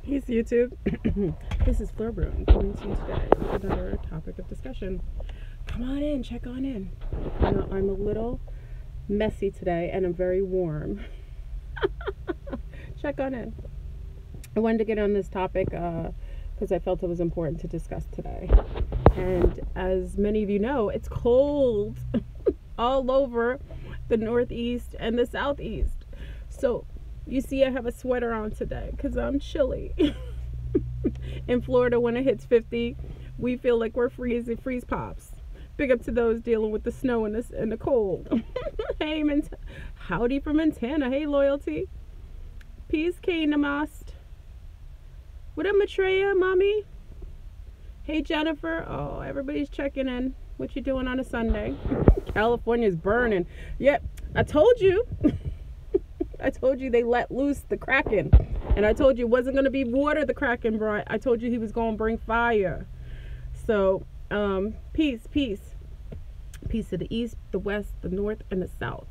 Peace, YouTube. This is Fleur Broom coming to you today with another topic of discussion. Come on in, check on in. I'm a little messy today and I'm very warm. Check on in. I wanted to get on this topic because I felt it was important to discuss today. And as many of you know, it's cold all over the Northeast and the Southeast. So you see I have a sweater on today because I'm chilly. In Florida, when it hits 50, we feel like we're freezing, freeze pops. Big up to those dealing with the snow and the cold. Hey, howdy from Montana. Hey, Loyalty. Peace, K Namast. What up, Maitreya, mommy? Hey, Jennifer. Oh, everybody's checking in. What you doing on a Sunday? California's burning. Yep, I told you. I told you they let loose the Kraken. And I told you it wasn't going to be water the Kraken brought. I told you he was going to bring fire. So, peace. Peace to the east, the west, the north, and the south.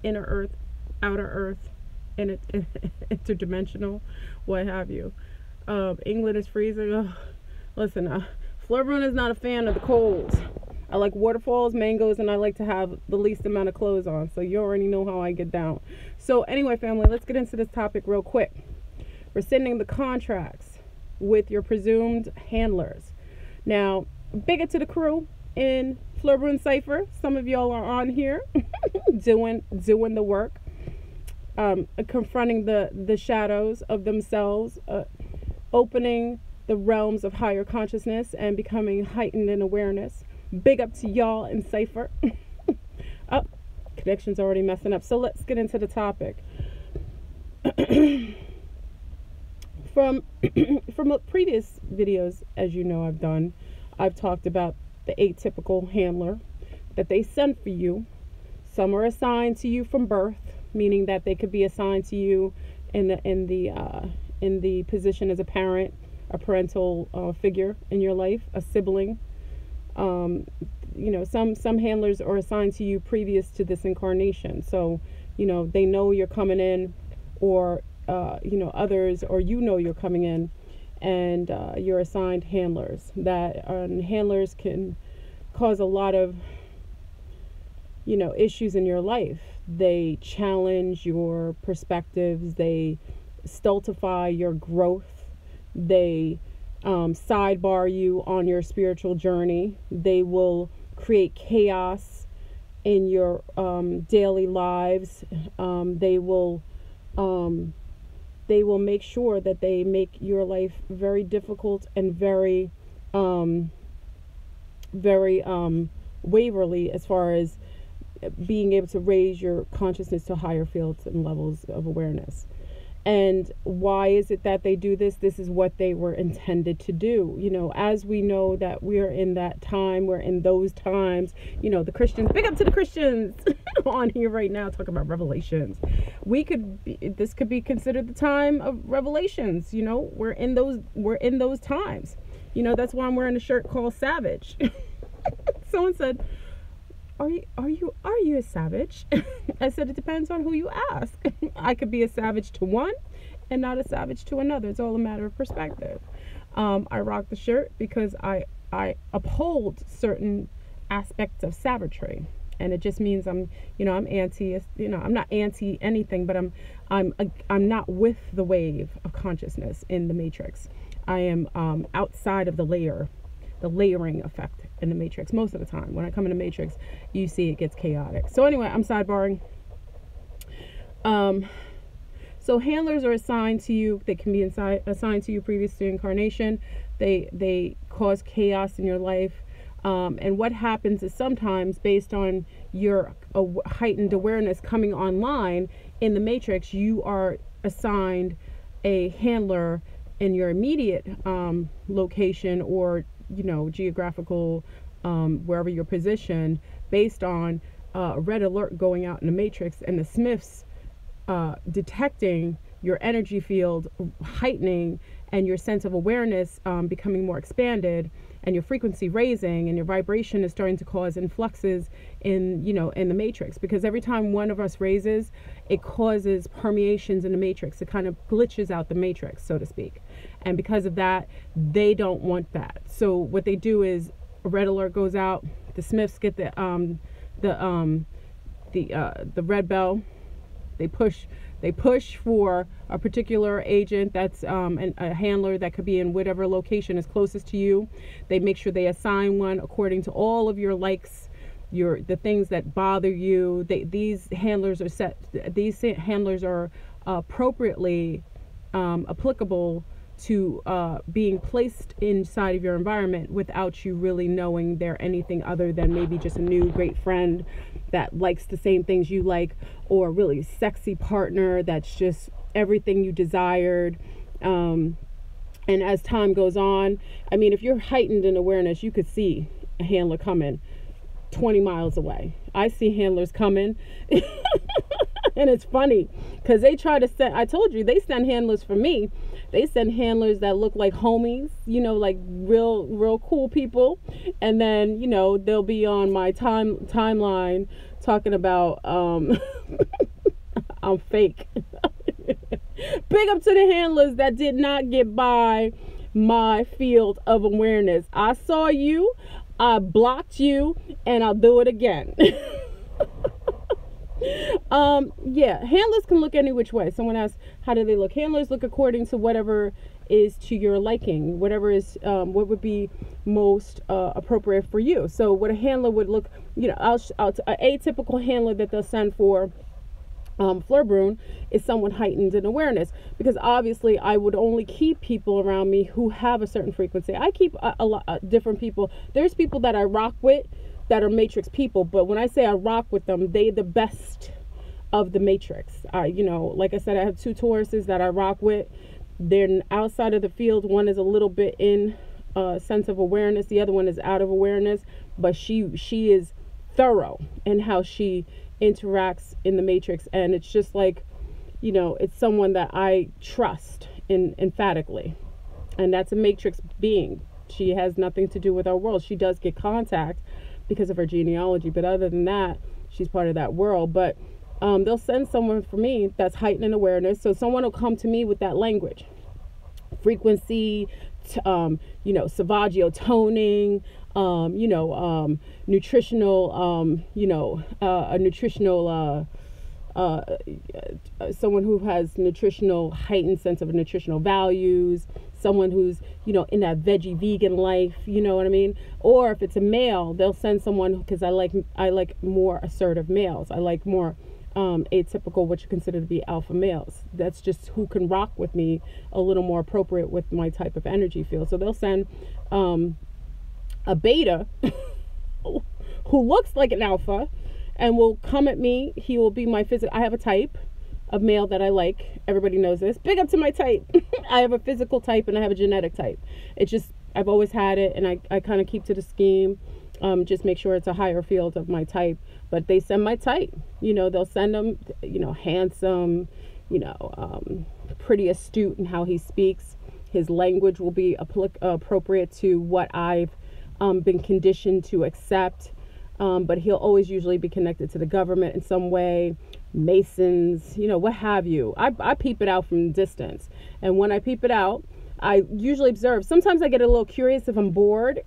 Inner earth, outer earth, interdimensional, what have you. England is freezing. Oh, listen, Fleur Broom is not a fan of the colds. I like waterfalls, mangoes, and I like to have the least amount of clothes on. So you already know how I get down. So anyway, family, let's get into this topic real quick. Rescinding the contracts with your presumed handlers. Now, big up to the crew in Fleur Broom Cypher. Some of y'all are on here doing the work, confronting the shadows of themselves, opening the realms of higher consciousness and becoming heightened in awareness. Big up to y'all in Cypher. Oh, connection's already messing up. So let's get into the topic. From previous videos, as you know, I've talked about the atypical handler that they send for you. Some are assigned to you from birth, meaning that they could be assigned to you in the position as a parent, a parental figure in your life, a sibling. Some handlers are assigned to you previous to this incarnation. So, they know you're coming in, or others, or you're coming in, and you're assigned handlers. Handlers can cause a lot of issues in your life. They challenge your perspectives. They stultify your growth. They sidebar you on your spiritual journey. They will create chaos in your daily lives. They will make sure that they make your life very difficult and very waverly as far as being able to raise your consciousness to higher fields and levels of awareness. And why is it that they do this? This is what they were intended to do. As we know that we're in that time, we're in those times, the Christians, big up to the Christians on here right now, talking about revelations. This could be considered the time of revelations. We're in those times. That's why I'm wearing a shirt called Savage. Someone said, Are you a savage? I said, it depends on who you ask. I could be a savage to one and not a savage to another. It's all a matter of perspective. I rock the shirt because I uphold certain aspects of savagery, and it just means I'm anti. I'm not anti anything, but I'm not with the wave of consciousness in the matrix. I am outside of the layering effect in the matrix. Most of the time when I come in the matrix, you see it gets chaotic. So anyway, I'm sidebarring. So handlers are assigned to you. They can be assigned to you previous to incarnation. They cause chaos in your life. And what happens is sometimes, based on your heightened awareness coming online in the matrix, you are assigned a handler in your immediate location, or geographical, wherever you're positioned, based on red alert going out in the matrix and the Smiths detecting your energy field heightening and your sense of awareness becoming more expanded, and your frequency raising, and your vibration is starting to cause influxes in, in the matrix. Because every time one of us raises, it causes permeations in the matrix. It kind of glitches out the matrix, so to speak. And because of that, they don't want that. So what they do is a red alert goes out. The Smiths get the red bell. They push for a particular agent that's a handler that could be in whatever location is closest to you. They make sure they assign one according to all of your likes, the things that bother you. These handlers are appropriately applicable to being placed inside of your environment without you really knowing they're anything other than maybe just a new great friend that likes the same things you like, or a really sexy partner that's just everything you desired. And as time goes on, I mean, if you're heightened in awareness, you could see a handler coming 20 miles away. I see handlers coming. And it's funny because they try to send, I told you, they send handlers for me. They send handlers that look like homies, like real cool people. And then, they'll be on my timeline talking about I'm fake. Big up to the handlers that did not get by my field of awareness. I saw you, I blocked you, and I'll do it again. Handlers can look any which way. Someone asks, how do they look? Handlers look according to whatever is to your liking, whatever is what would be most appropriate for you. So what a handler would look, a atypical handler that they'll send for Fleur is someone heightened in awareness, because obviously I would only keep people around me who have a certain frequency. I keep a lot different people. There's people that I rock with that are matrix people, but when I say I rock with them, they the best of the matrix. Like I said, I have 2 Tauruses that I rock with. They're outside of the field. One is a little bit in sense of awareness, the other one is out of awareness, but she is thorough in how she interacts in the matrix. And it's just like, it's someone that I trust emphatically, and that's a matrix being. She has nothing to do with our world. She does get contact because of her genealogy, but other than that, she's part of that world. But they'll send someone for me that's heightened in awareness. So someone will come to me with that language, frequency, Savaggio toning, nutritional, a nutritional, someone who has nutritional, heightened sense of nutritional values, someone who's, in that veggie vegan life, you know what I mean? Or if it's a male, they'll send someone, because I like more assertive males. I like more atypical, what you consider to be alpha males. That's just who can rock with me a little more appropriate with my type of energy field. So they'll send a beta who looks like an alpha and will come at me. He will be my physical. I have a type of male that I like. Everybody knows this. Big up to my type. I have a physical type and I have a genetic type. It's just, I've always had it, and I kind of keep to the scheme. Just make sure it's a higher field of my type. But they send my type. They'll send them, handsome, pretty astute in how he speaks. His language will be appropriate to what I've been conditioned to accept. But he'll always usually be connected to the government in some way, Masons, what have you. I peep it out from a distance. And when I peep it out, I usually observe. Sometimes I get a little curious if I'm bored.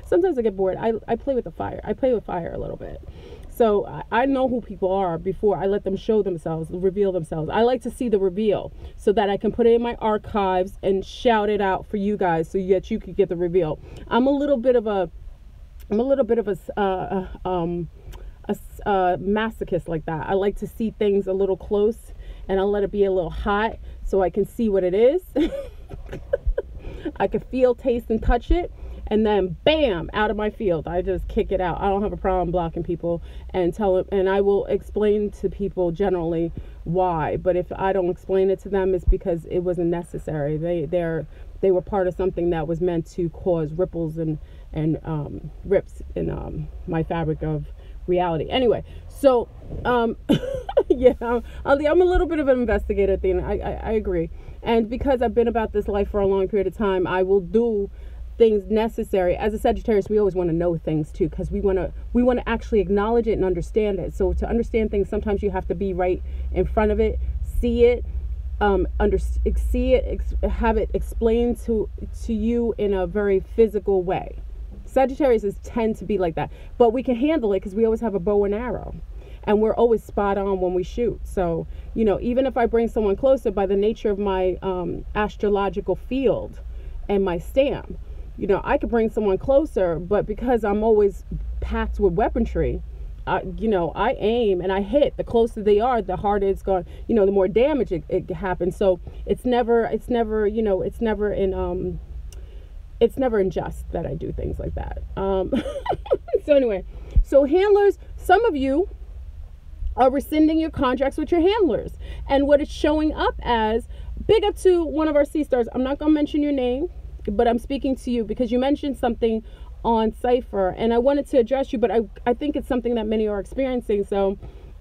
Sometimes I get bored. I play with the fire. I play with fire a little bit. So I know who people are before I let them show themselves, reveal themselves. I like to see the reveal so that I can put it in my archives and shout it out for you guys so that you could get the reveal. I'm a little bit of a masochist like that. I like to see things a little close, and I'll let it be a little hot so I can see what it is. I can feel, taste, and touch it, and then bam, out of my field. I just kick it out. I don't have a problem blocking people and and I will explain to people generally why. But if I don't explain it to them, it's because it wasn't necessary. They were part of something that was meant to cause ripples and rips in my fabric of reality. Anyway, so yeah, I'm a little bit of an investigator at the end. I agree. And because I've been about this life for a long period of time, I will do things necessary. As a Sagittarius, we always want to know things too, because we want to actually acknowledge it and understand it. So to understand things, sometimes you have to be right in front of it, see it, have it explained to you in a very physical way. Sagittarius tend to be like that, but we can handle it because we always have a bow and arrow, and we're always spot on when we shoot. So, even if I bring someone closer, by the nature of my astrological field and my stamp, I could bring someone closer, but because I'm always packed with weaponry, I aim and I hit. The closer they are, the harder it's going. The more damage it happens. So it's never in jest that I do things like that. So anyway, so handlers, some of you are rescinding your contracts with your handlers, and what it's showing up as, big up to one of our C stars. I'm not gonna mention your name, but I'm speaking to you because you mentioned something on Cypher, and I wanted to address you, but I think it's something that many are experiencing. So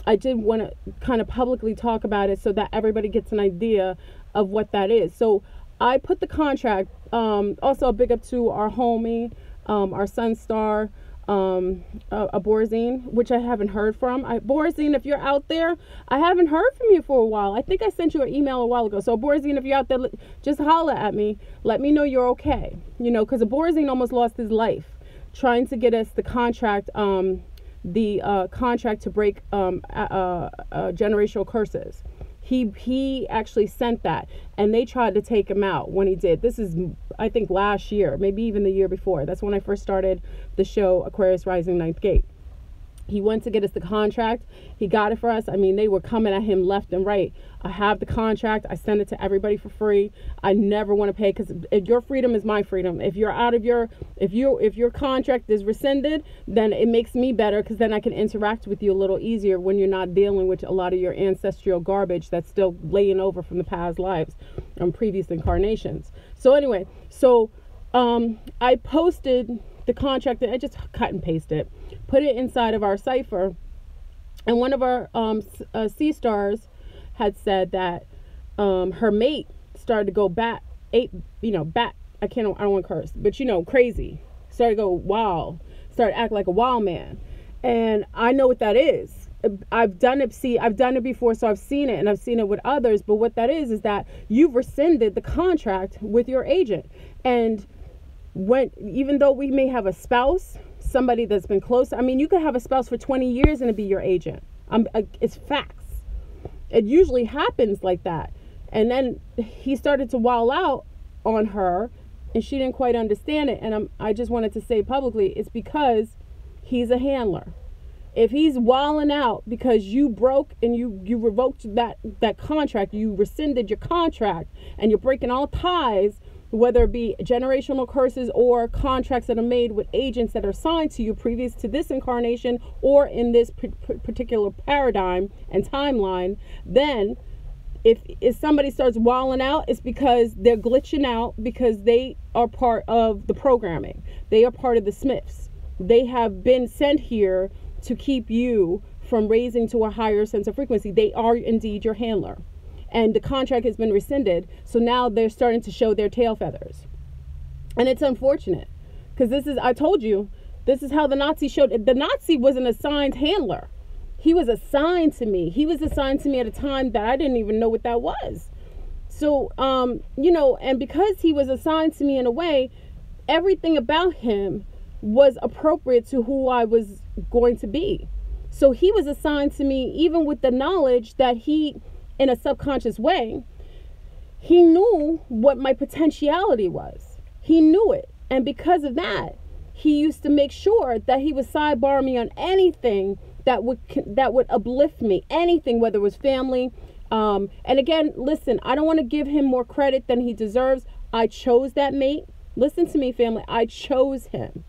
I did want to kind of publicly talk about it so that everybody gets an idea of what that is. So I put the contract, also a big up to our homie, our Sun Star, a Borzine, which I haven't heard from. Borzine, if you're out there, I haven't heard from you for a while. I think I sent you an email a while ago. So Borzine, if you're out there, just holler at me. Let me know you're okay. Because a Borzine almost lost his life trying to get us the contract, contract to break generational curses. He actually sent that, and they tried to take him out when he did. This is, I think, last year, maybe even the year before. That's when I first started the show, Aquarius Rising Ninth Gate. He went to get us the contract. He got it for us. I mean, they were coming at him left and right. I have the contract. I send it to everybody for free. I never want to pay, because your freedom is my freedom. If you're out of if your contract is rescinded, then it makes me better, because then I can interact with you a little easier when you're not dealing with a lot of your ancestral garbage that's still laying over from the past lives and previous incarnations. So anyway, I posted the contract, and I just cut and pasted it, put it inside of our cipher, and one of our C stars had said that her mate started to go bat. I don't want to curse, but crazy, started to go wild, started to act like a wild man, and I know what that is. I've done it before, so I've seen it, and I've seen it with others. But what that is that you've rescinded the contract with your agent, and even though we may have a spouse, somebody that's been close, I mean, you could have a spouse for 20 years and it be your agent. It's facts. It usually happens like that. And then he started to wild out on her, and she didn't quite understand it. And I just wanted to say publicly, it's because he's a handler. If he's wilding out because you broke and you revoked that contract, you rescinded your contract, and you're breaking all ties, whether it be generational curses or contracts that are made with agents that are signed to you previous to this incarnation or in this particular paradigm and timeline, then if somebody starts wilding out, it's because they're glitching out, because they are part of the programming. They are part of the Smiths. They have been sent here to keep you from raising to a higher sense of frequency. They are indeed your handler. And the contract has been rescinded, so now they're starting to show their tail feathers. And it's unfortunate, because I told you, this is how the Nazi showed it. The Nazi was an assigned handler. He was assigned to me. He was assigned to me at a time that I didn't even know what that was. So, and because he was assigned to me in a way, everything about him was appropriate to who I was going to be. So he was assigned to me even with the knowledge that he, in a subconscious way, he knew what my potentiality was. He knew it. And because of that, he used to make sure that he would sidebar me on anything that would uplift me, anything, whether it was family. And again, listen, I don't want to give him more credit than he deserves. I chose that mate. Listen to me, family. I chose him.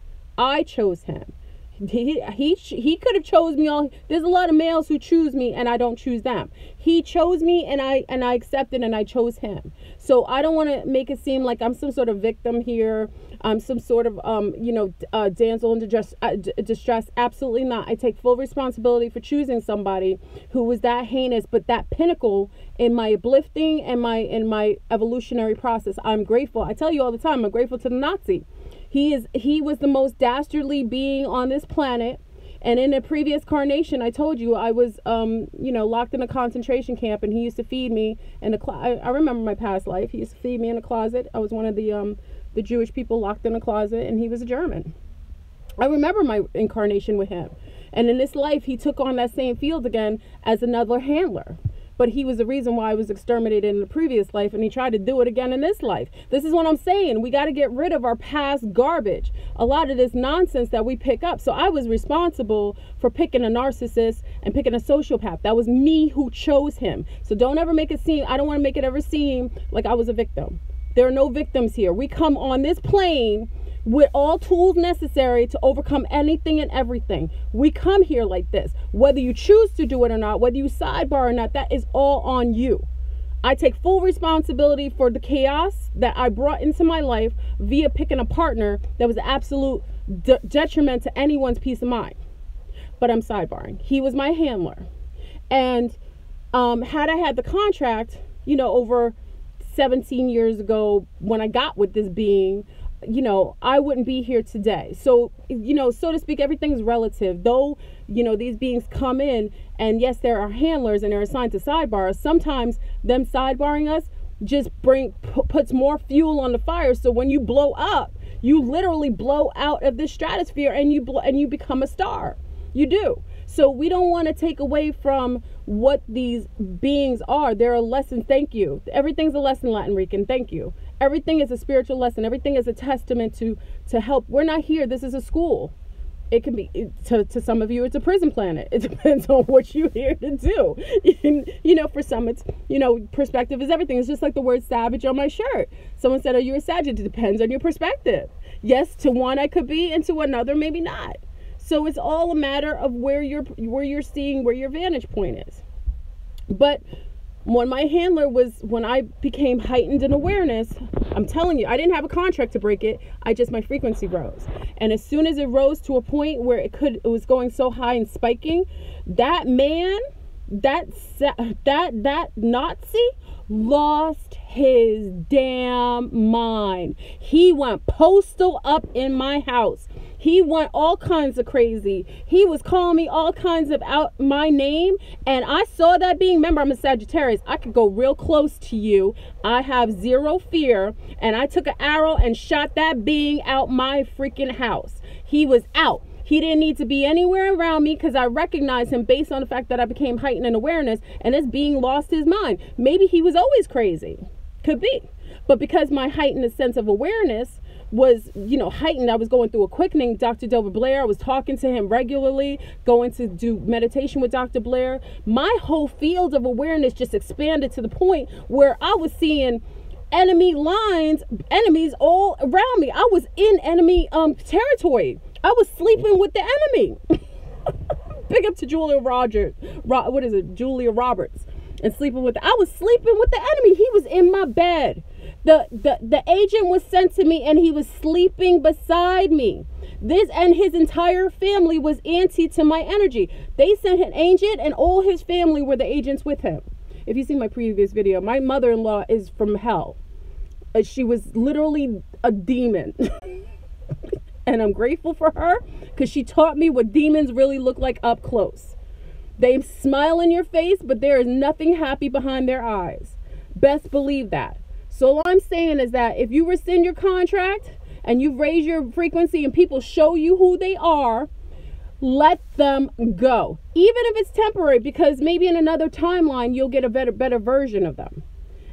He could have chose me. All there's a lot of males who choose me and I don't choose them. He chose me and I accepted and I chose him. So I don't want to make it seem like I'm some sort of victim here. I'm some sort of damsel in distress. Absolutely not. I take full responsibility for choosing somebody who was that heinous, but that pinnacle in my uplifting and my evolutionary process. I'm grateful. I tell you all the time, I'm grateful to the Nazi. He was the most dastardly being on this planet. And in a previous carnation, I told you I was, locked in a concentration camp, and he used to feed me in a I remember my past life. He used to feed me in a closet. I was one of the Jewish people locked in a closet, and he was a German. I remember my incarnation with him. And in this life, he took on that same field again as another handler. But he was the reason why I was exterminated in the previous life, and he tried to do it again in this life. This is what I'm saying. We got to get rid of our past garbage. A lot of this nonsense that we pick up. So I was responsible for picking a narcissist and picking a sociopath. That was me who chose him. So don't ever make it seem, I don't want to make it ever seem like I was a victim. There are no victims here. We come on this plane with all tools necessary to overcome anything and everything. We come here like this. Whether you choose to do it or not, whether you sidebar or not, that is all on you. I take full responsibility for the chaos that I brought into my life via picking a partner that was an absolute detriment to anyone's peace of mind. But I'm sidebarring. He was my handler. And had I had the contract, over 17 years ago when I got with this being, I wouldn't be here today. So, so to speak, everything's relative. Though, these beings come in and yes, there are handlers and they're assigned to sidebar. Sometimes them sidebarring us just puts more fuel on the fire. So when you blow up, you literally blow out of the stratosphere and you become a star. You do. So we don't want to take away from what these beings are. They're a lesson. Thank you. Everything's a lesson, Latin Rican. Thank you. Everything is a spiritual lesson. Everything is a testament to help. We're not here. This is a school. It can be, to some of you, it's a prison planet. It depends on what you're here to do. For some, it's, perspective is everything. It's just like the word savage on my shirt. Someone said, are you a savage? It depends on your perspective. Yes, to one I could be, and to another maybe not. So it's all a matter of where you're seeing where your vantage point is. But when my handler when I became heightened in awareness, I'm telling you, I didn't have a contract to break it. My frequency rose. And as soon as it rose to a point where it was going so high and spiking, that man, that Nazi lost his damn mind. He went postal up in my house. He went all kinds of crazy. He was calling me all kinds of out my name. And I saw that being, remember, I'm a Sagittarius. I could go real close to you. I have zero fear. And I took an arrow and shot that being out my freaking house. He was out. He didn't need to be anywhere around me because I recognized him based on the fact that I became heightened in awareness, and this being lost his mind. Maybe he was always crazy. Could be. But because my heightened sense of awareness was, heightened, I was going through a quickening. Dr. Delbert Blair, I was talking to him regularly, going to do meditation with Dr. Blair. My whole field of awareness just expanded to the point where I was seeing enemies all around me. I was in enemy territory. I was sleeping with the enemy. Big up to Julia Roberts, and sleeping with. I was sleeping with the enemy. He was in my bed. The agent was sent to me, and he was sleeping beside me. This and his entire family was anti to my energy. They sent an agent, and all his family were the agents with him. If you see my previous video, my mother-in-law is from hell. She was literally a demon. And I'm grateful for her because she taught me what demons really look like up close. They smile in your face, but there is nothing happy behind their eyes. Best believe that. So all I'm saying is that if you rescind your contract and you raise your frequency and people show you who they are, let them go. Even if it's temporary, because maybe in another timeline, you'll get a better version of them.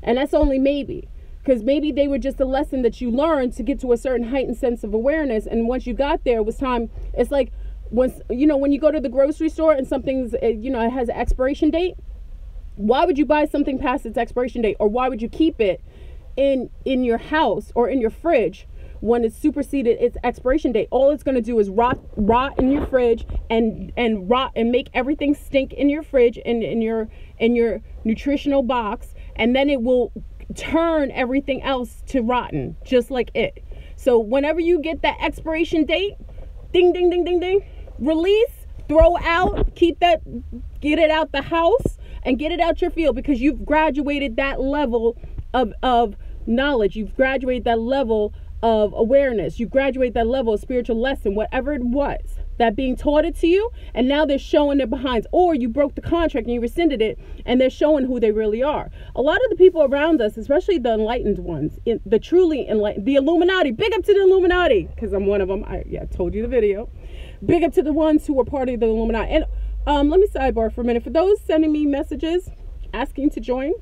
And that's only maybe. Because maybe they were just a lesson that you learned to get to a certain heightened sense of awareness. And once you got there, it was time. It's like, when you go to the grocery store and something's, it has an expiration date. Why would you buy something past its expiration date? Or why would you keep it in your house or in your fridge when it's superseded its expiration date. All it's going to do is rot in your fridge and rot and make everything stink in your fridge and in your nutritional box, and then it will turn everything else to rotten, just like it. So whenever you get that expiration date, ding, ding, ding, ding, ding, release, throw out, get it out the house and get it out your field, because you've graduated that level of knowledge. You've graduated that level of awareness. You graduate that level of spiritual lesson, whatever it was that being taught it to you, and now they're showing their behinds. Or you broke the contract and you rescinded it, and they're showing who they really are. A lot of the people around us, especially the enlightened ones, the truly enlightened, the Illuminati, big up to the Illuminati, because I'm one of them. I told you the video. Big up to the ones who were part of the Illuminati. And let me sidebar for a minute. For those sending me messages asking to join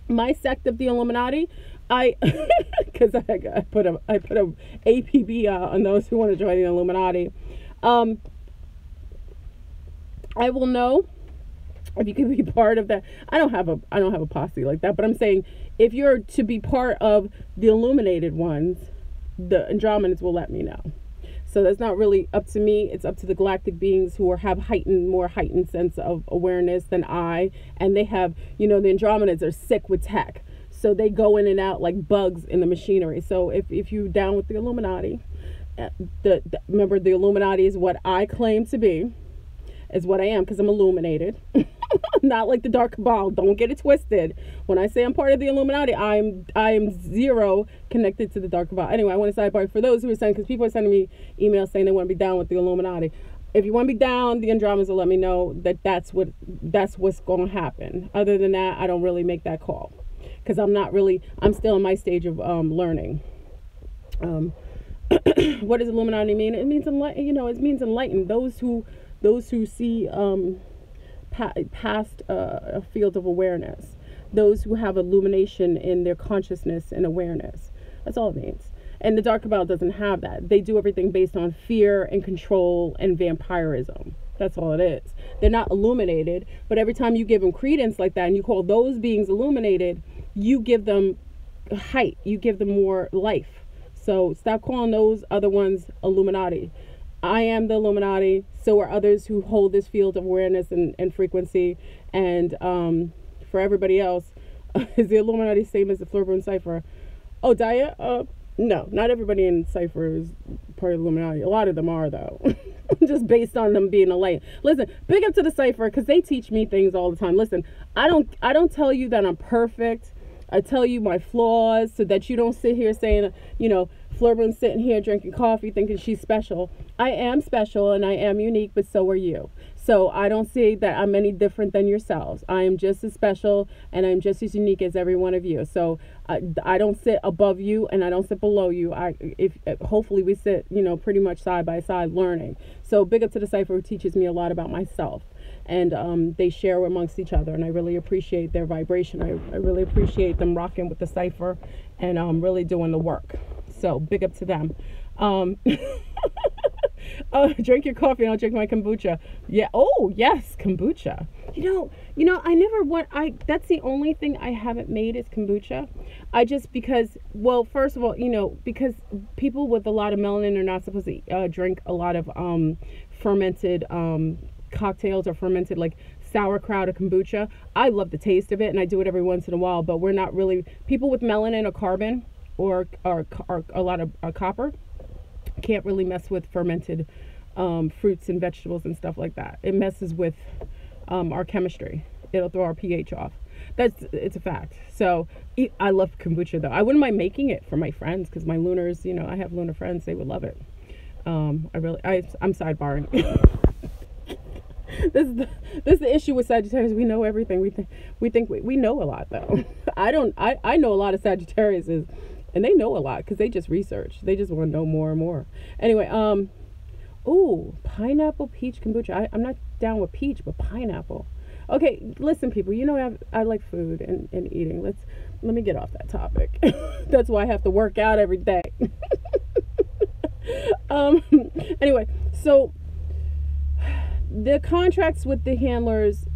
my sect of the Illuminati, because I put a APB on those who want to join the Illuminati. I will know if you can be part of that. I don't have a posse like that, but I'm saying if you're to be part of the illuminated ones, the Andromedans will let me know. So that's not really up to me. It's up to the galactic beings who have more heightened sense of awareness than I. And they have, the Andromedans are sick with tech. So they go in and out like bugs in the machinery. So if you're down with the Illuminati, remember, the Illuminati is what I claim to be, is what I am, because I'm illuminated. Not like the dark cabal. Don't get it twisted. When I say I'm part of the Illuminati, I am zero connected to the dark cabal. Anyway, I want to sidebar for those who are sending, because people are sending me emails saying they want to be down with the Illuminati. If you want to be down, the Andromedans will let me know that's what's going to happen. Other than that, I don't really make that call, because I'm still in my stage of learning. What does Illuminati mean? It means it means enlightened. Those who see past a field of awareness. Those who have illumination in their consciousness and awareness. That's all it means. And the dark cabal doesn't have that. They do everything based on fear and control and vampirism. That's all it is. They're not illuminated, but every time you give them credence like that and you call those beings illuminated, you give them height. You give them more life. So stop calling those other ones Illuminati. I am the Illuminati. So are others who hold this field of awareness and frequency. And for everybody else, is the Illuminati same as the Flurburn Cipher? Oh, Dia? No, not everybody in Cipher is part of the Illuminati. A lot of them are, though. Just based on them being a light. Listen, big up to the Cipher, because they teach me things all the time. Listen, I don't tell you that I'm perfect. I tell you my flaws so that you don't sit here saying, Flurburn's sitting here drinking coffee thinking she's special. I am special and I am unique, but so are you. So I don't say that I'm any different than yourselves. I am just as special and I'm just as unique as every one of you. So I don't sit above you and I don't sit below you. Hopefully we sit, pretty much side by side learning. So big up to the Cipher, who teaches me a lot about myself. And they share amongst each other, and I really appreciate their vibration. I really appreciate them rocking with the Cipher and really doing the work. So big up to them. Drink your coffee and I'll drink my kombucha. Yeah. Oh yes, kombucha. I never that's the only thing I haven't made is kombucha. First of all, because people with a lot of melanin are not supposed to drink a lot of fermented cocktails or fermented like sauerkraut or kombucha. I love the taste of it and I do it every once in a while, but we're not really, people with melanin or carbon or a lot of copper can't really mess with fermented fruits and vegetables and stuff like that. It messes with our chemistry. It'll throw our pH off. It's a fact. So I love kombucha though. I wouldn't mind making it for my friends, because my lunars, I have lunar friends, they would love it. I'm sidebarring. This is the issue with Sagittarius. We know everything. We think we know a lot though. I know a lot of Sagittariuses, and they know a lot because they just research. They just want to know more and more. Anyway, pineapple peach kombucha. I'm not down with peach, but pineapple. Okay, listen, people. I like food and eating. Let me get off that topic. That's why I have to work out every day. Anyway, so the contracts with the handlers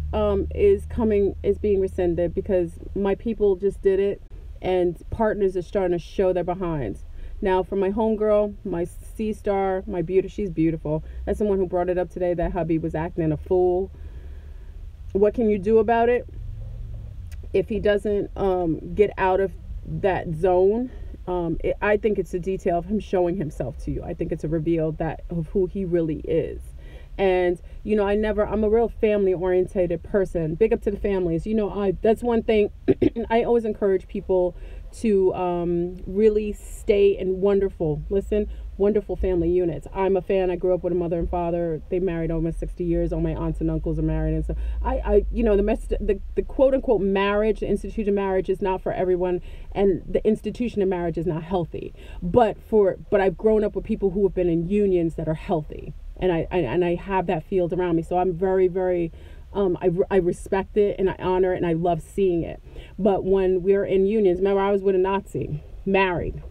is being rescinded because my people just did it, and partners are starting to show their behinds. Now, for my homegirl, my C-star, my beauty, she's beautiful. That's the one who brought it up today, that hubby was acting a fool. What can you do about it? If he doesn't get out of that zone, I think it's a detail of him showing himself to you. I think it's a reveal of who he really is. And, you know, I'm a real family orientated person. Big up to the families. You know, that's one thing I always encourage people to really stay in wonderful family units. I'm a fan. I grew up with a mother and father. They married almost 60 years. All my aunts and uncles are married. And so you know, the quote unquote marriage, the institution of marriage is not for everyone. And the institution of marriage is not healthy. But I've grown up with people who have been in unions that are healthy. And I have that field around me. So I'm very, very, I respect it and I honor it and I love seeing it. But when we're in unions, remember I was with a Nazi, married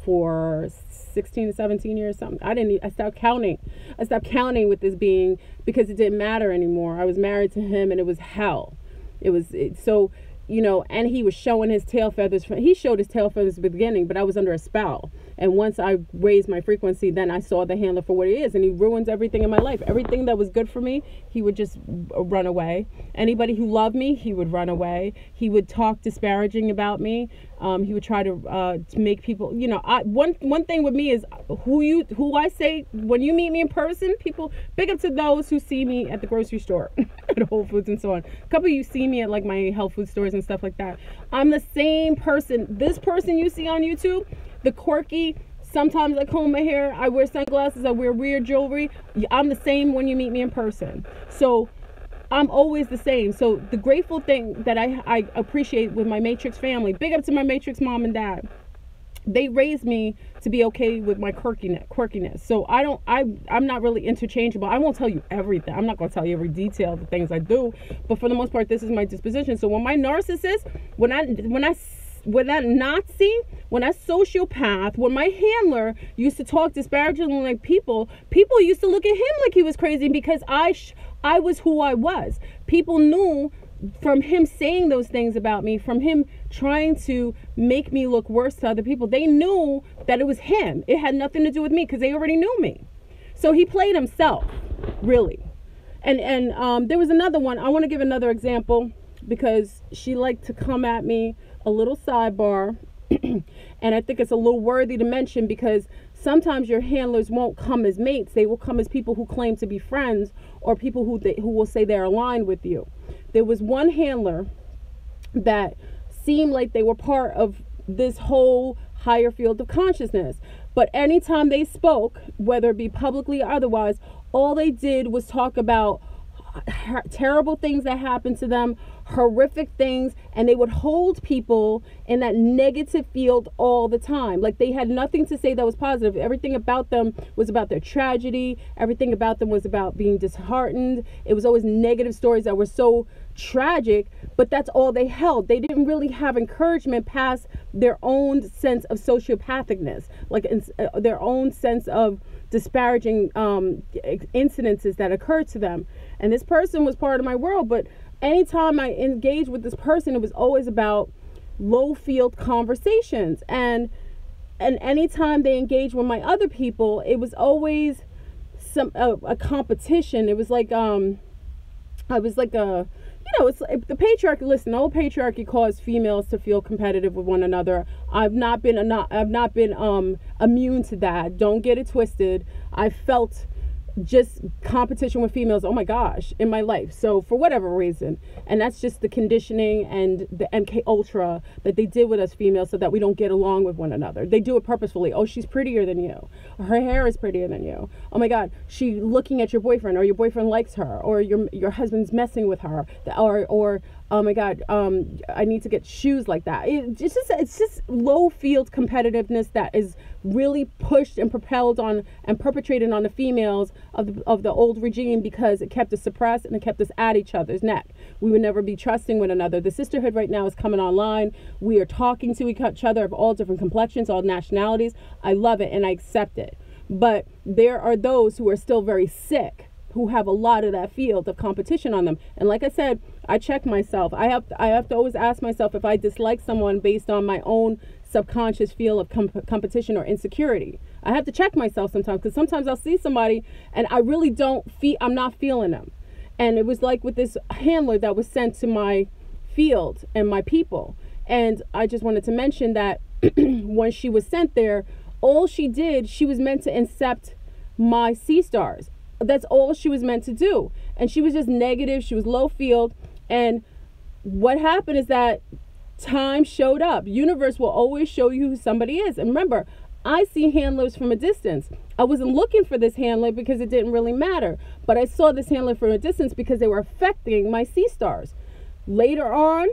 for 16 to 17 years, something. I stopped counting. I stopped counting with this being because it didn't matter anymore. I was married to him and it was hell. So, you know, and he was showing his tail feathers. He showed his tail feathers at the beginning, but I was under a spell. And once I raised my frequency, then I saw the handler for what he is. And he ruins everything in my life. Everything that was good for me, he would just run away. Anybody who loved me, he would run away. He would talk disparaging about me. He would try to make people, you know, one thing with me is who I say, when you meet me in person, people, big up to those who see me at the grocery store, at Whole Foods and so on. A couple of you see me at like my health food stores and stuff like that. I'm the same person. This person you see on YouTube, the quirky, sometimes I comb my hair, I wear sunglasses, I wear weird jewelry. I'm the same when you meet me in person. So I'm always the same. So the grateful thing that I appreciate with my Matrix family, big up to my Matrix mom and dad. They raised me to be okay with my quirkiness. So I'm not really interchangeable. I won't tell you everything. I'm not going to tell you every detail of the things I do, but for the most part, this is my disposition. So when my narcissist, when that Nazi, when that sociopath, when my handler used to talk disparagingly like people used to look at him like he was crazy because I was who I was. People knew from him saying those things about me, from him trying to make me look worse to other people, they knew that it was him. It had nothing to do with me because they already knew me. So he played himself, really. And there was another one. I want to give another example because she liked to come at me, a little sidebar. And I think it's a little worthy to mention because sometimes your handlers won't come as mates. They will come as people who claim to be friends or people who will say they're aligned with you. There was one handler that seemed like they were part of this whole higher field of consciousness. But anytime they spoke, whether it be publicly or otherwise, all they did was talk about terrible things that happened to them, horrific things, and they would hold people in that negative field all the time. Like they had nothing to say that was positive. Everything about them was about their tragedy. Everything about them was about being disheartened. It was always negative stories that were so tragic, but that's all they held. They didn't really have encouragement past their own sense of sociopathicness, like their own sense of disparaging incidences that occurred to them. And this person was part of my world, but anytime I engaged with this person, it was always about low field conversations. And anytime they engaged with my other people, it was always a competition. It was like I was like a, you know, it's like the patriarchy. Listen, the old patriarchy caused females to feel competitive with one another. I've not been immune to that. Don't get it twisted. I felt just competition with females, oh my gosh, in my life. So for whatever reason, and that's just the conditioning and the MK Ultra that they did with us females so that we don't get along with one another. They do it purposefully. Oh, she's prettier than you. Her hair is prettier than you. Oh my God, she looking at your boyfriend, or your boyfriend likes her, or your husband's messing with her, or oh my God, I need to get shoes like that. It's just low field competitiveness that is really pushed and propelled on and perpetrated on the females of the old regime, because it kept us suppressed and it kept us at each other's neck. We would never be trusting one another. The sisterhood right now is coming online. We are talking to each other of all different complexions, all nationalities. I love it and I accept it. But there are those who are still very sick, who have a lot of that field of competition on them. And like I said, I check myself. I have to always ask myself if I dislike someone based on my own subconscious feel of competition or insecurity. I have to check myself sometimes, because sometimes I'll see somebody and I really I'm not feeling them. And it was like with this handler that was sent to my field and my people. And I just wanted to mention that when she was sent there, all she did, she was meant to incept my sea stars. That's all she was meant to do. And she was just negative. She was low field. And what happened is that time showed up. Universe will always show you who somebody is. And remember, I see handlers from a distance. I wasn't looking for this handler because it didn't really matter. But I saw this handler from a distance because they were affecting my sea stars. Later on,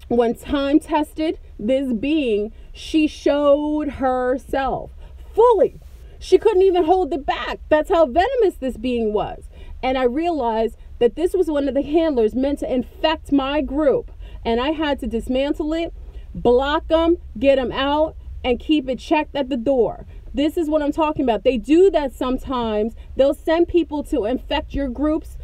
when time tested this being, she showed herself fully. She couldn't even hold it back. That's how venomous this being was. And I realized that this was one of the handlers meant to infect my group. And I had to dismantle it, block them, get them out, and keep it checked at the door. This is what I'm talking about. They do that sometimes. They'll send people to infect your groups,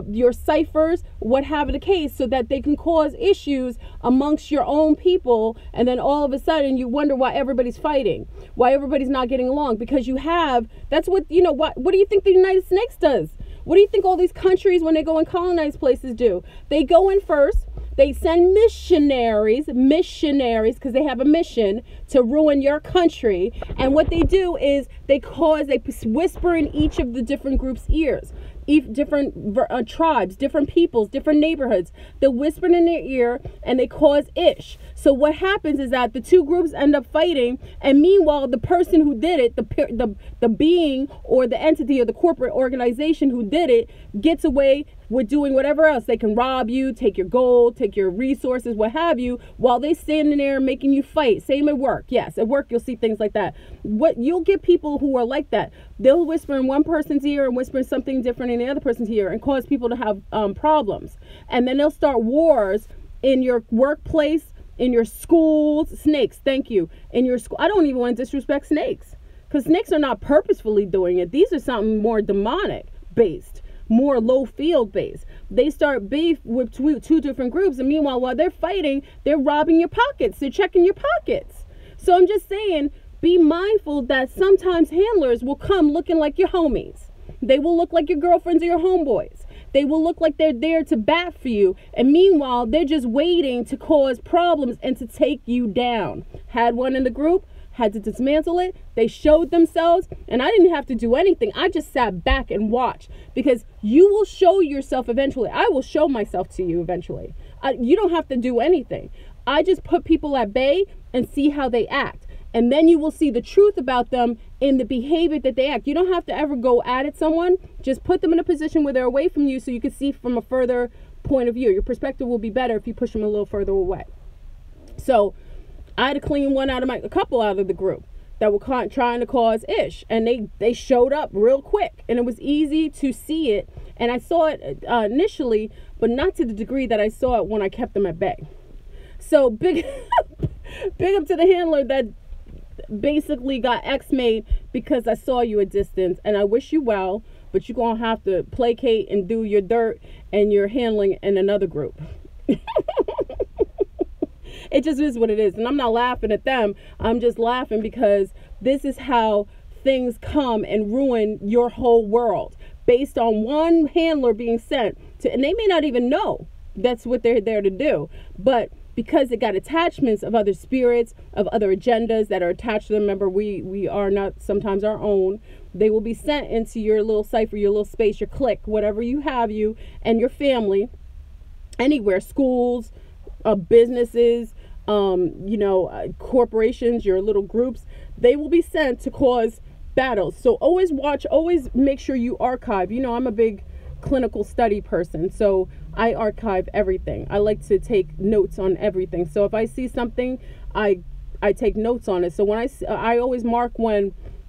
your ciphers, what have the case, so that they can cause issues amongst your own people. And then all of a sudden you wonder why everybody's fighting, why everybody's not getting along, because that's what do you think the United States does? What do you think all these countries, when they go and colonize places, do? They go in first. They send missionaries, because they have a mission to ruin your country. And what they do is they whisper in each of the different groups' ears, different tribes, different peoples, different neighborhoods. They'll whisper in their ear and they cause ish. So what happens is that the two groups end up fighting, and meanwhile the person who did it, the being or the entity or the corporate organization who did it, gets away with doing whatever else. They can rob you, take your gold, take your resources, what have you, while they standing there making you fight. Same at work. Yes, at work you'll see things like that. You'll get people who are like that. They'll whisper in one person's ear and whisper something different in the other person's ear and cause people to have problems. And then they'll start wars in your workplace, in your schools. Snakes, thank you. In your school. I don't even want to disrespect snakes, because snakes are not purposefully doing it. These are something more demonic based, more low field based. They start beef with two different groups, and meanwhile, while they're fighting, they're robbing your pockets. They're checking your pockets. So I'm just saying, be mindful that sometimes handlers will come looking like your homies. They will look like your girlfriends or your homeboys. They will look like they're there to bat for you, and meanwhile, they're just waiting to cause problems and to take you down. Had one in the group, had to dismantle it. They showed themselves, and I didn't have to do anything. I just sat back and watched, because you will show yourself eventually. I will show myself to you eventually. You don't have to do anything. I just put people at bay and see how they act. And then you will see the truth about them in the behavior that they act. You don't have to ever go at someone. Just put them in a position where they're away from you so you can see from a further point of view. Your perspective will be better if you push them a little further away. So I had to clean a couple out of the group that were trying to cause ish. And they showed up real quick. And it was easy to see it. And I saw it initially, but not to the degree that I saw it when I kept them at bay. So big up to the handler that basically got X-made because I saw you at distance, and I wish you well, but you're gonna have to placate and do your dirt and your handling in another group. It just is what it is. And I'm not laughing at them. I'm just laughing because this is how things come and ruin your whole world based on one handler being sent to, and they may not even know that's what they're there to do, but because it got attachments of other spirits, of other agendas that are attached to them. Remember, we are not sometimes our own. They will be sent into your little cipher, your little space, your clique, whatever you have, you and your family, anywhere, schools, businesses, corporations, your little groups. They will be sent to cause battles. So always watch, always make sure you archive. I'm a big clinical study person, so I archive everything. I like to take notes on everything. So if I see something, I take notes on it. So when I always mark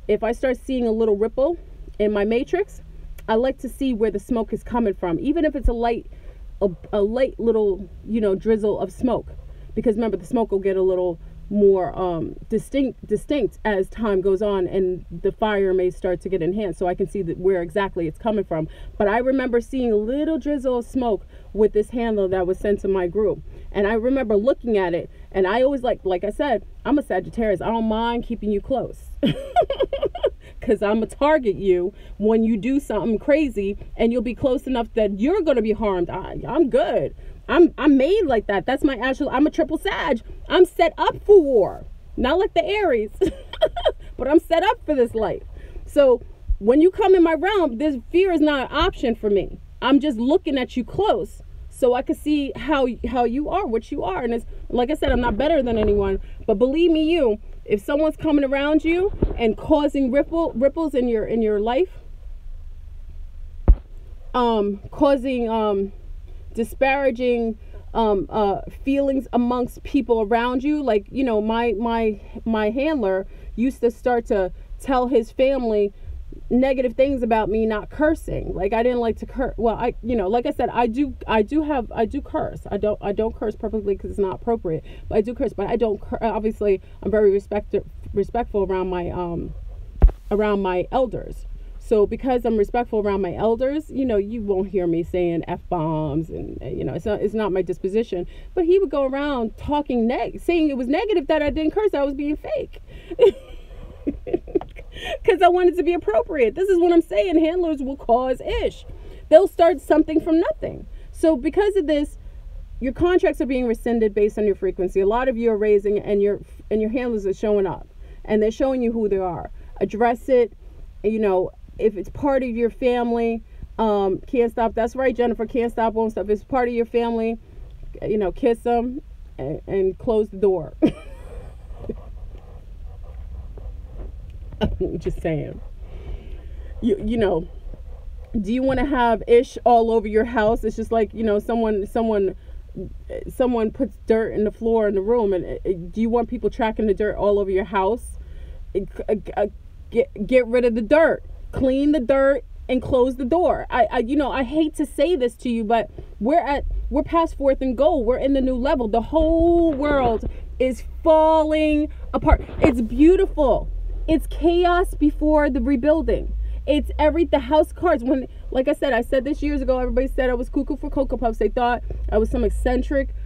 if I start seeing a little ripple in my matrix, I like to see where the smoke is coming from, even if it's a light little drizzle of smoke, because remember, the smoke will get a little more distinct as time goes on, and the fire may start to get enhanced, so I can see where exactly it's coming from. But I remember seeing a little drizzle of smoke with this handler that was sent to my group, and I remember looking at it, And I always like I said, I'm a Sagittarius. I don't mind keeping you close. Because I'm going to target you when you do something crazy, and you'll be close enough that you're going to be harmed. I'm good. I'm made like that. That's my actual, I'm a triple Sag. I'm set up for war. Not like the Aries, but I'm set up for this life. So when you come in my realm, this fear is not an option for me. I'm just looking at you close so I can see how you are, what you are. And it's like I said, I'm not better than anyone, but believe me, if someone's coming around you and causing ripples in your life, causing disparaging feelings amongst people around you, like, you know, my handler used to start to tell his family negative things about me not cursing. Like, I didn't like to curse. Well, like I said, I do curse. I don't curse perfectly because it's not appropriate, but I do curse. But I don't obviously I'm very respectful around my elders. So because I'm respectful around my elders, you know, you won't hear me saying F-bombs, and, you know, it's not my disposition. But he would go around talking saying it was negative that I didn't curse. I was being fake. Because I wanted to be appropriate. This is what I'm saying. Handlers will cause ish. They'll start something from nothing. So because of this, your contracts are being rescinded based on your frequency. A lot of you are raising, and your handlers are showing up, and they're showing you who they are. Address it. You know, if it's part of your family, can't stop. That's right, Jennifer. Can't stop, won't stop. If it's part of your family, you know, kiss them and close the door. I'm just saying. You know, do you want to have ish all over your house? It's just like, you know, someone puts dirt in the floor in the room, and do you want people tracking the dirt all over your house? Get rid of the dirt, clean the dirt, and close the door. I hate to say this to you, but we're past fourth and goal. We're in the new level. The whole world is falling apart. It's beautiful. It's chaos before the rebuilding. It's the house cards. When, like I said this years ago, everybody said I was cuckoo for Cocoa Puffs. They thought I was some eccentric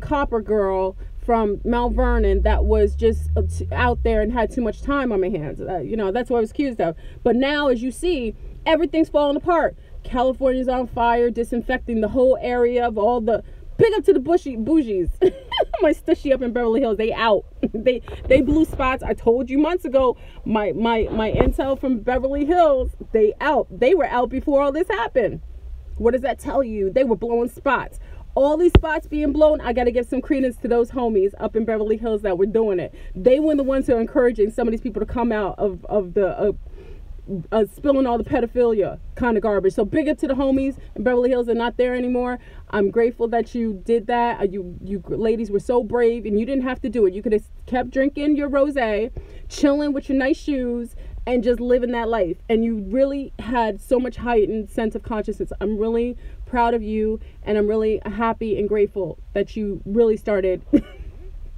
copper girl from Mount Vernon that was just out there and had too much time on my hands. You know, that's what I was accused of. But now, as you see, everything's falling apart. California's on fire, disinfecting the whole area of all the... Big up to the bougies. My stushy up in Beverly Hills. They out. They blew spots. I told you months ago. My intel from Beverly Hills. They out. They were out before all this happened. What does that tell you? They were blowing spots. All these spots being blown, I got to give some credence to those homies up in Beverly Hills that were doing it. They were the ones who are encouraging some of these people to come out of the spilling all the pedophilia kind of garbage. So big up to the homies in Beverly Hills. Are not there anymore. I'm grateful that you did that. You ladies were so brave, and you didn't have to do it. You could have kept drinking your rosé, chilling with your nice shoes, and just living that life. And you really had so much heightened sense of consciousness. I'm really proud of you, and I'm really happy and grateful that you really started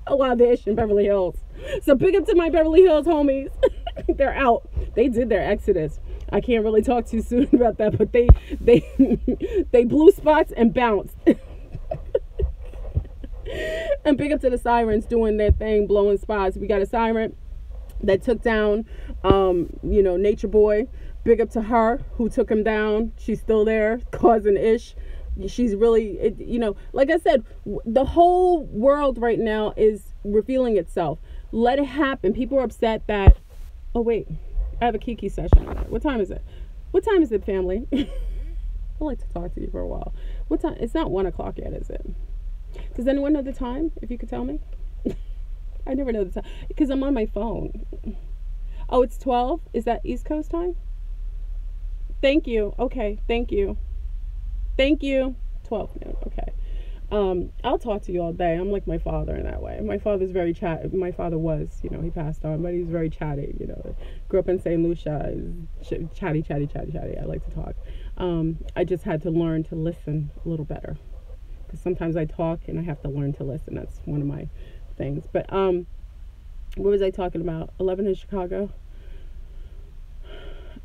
a lot of the ish in Beverly Hills. So big up to my Beverly Hills homies. They're out. They did their exodus. I can't really talk too soon about that, but they blew spots and bounced. And big up to the sirens doing their thing, blowing spots. We got a siren that took down Nature Boy. Big up to her who took him down. She's still there causing ish. She's really, like I said, the whole world right now is revealing itself. Let it happen. People are upset that, oh wait, I have a Kiki session. What time is it? What time is it, family? I'd like to talk to you for a while. What time? It's not 1 o'clock yet, is it? Does anyone know the time? If you could tell me. I never know the time because I'm on my phone. Oh, it's 12? Is that East Coast time? Thank you. Okay, thank you. Thank you. 12 noon. Okay. I'll talk to you all day. I'm like my father in that way. My father's very my father was, he passed on, but he's very chatty, Grew up in St. Lucia. Chatty. I like to talk. I just had to learn to listen a little better. Because sometimes I talk and I have to learn to listen. That's one of my things. But what was I talking about? 11 in Chicago?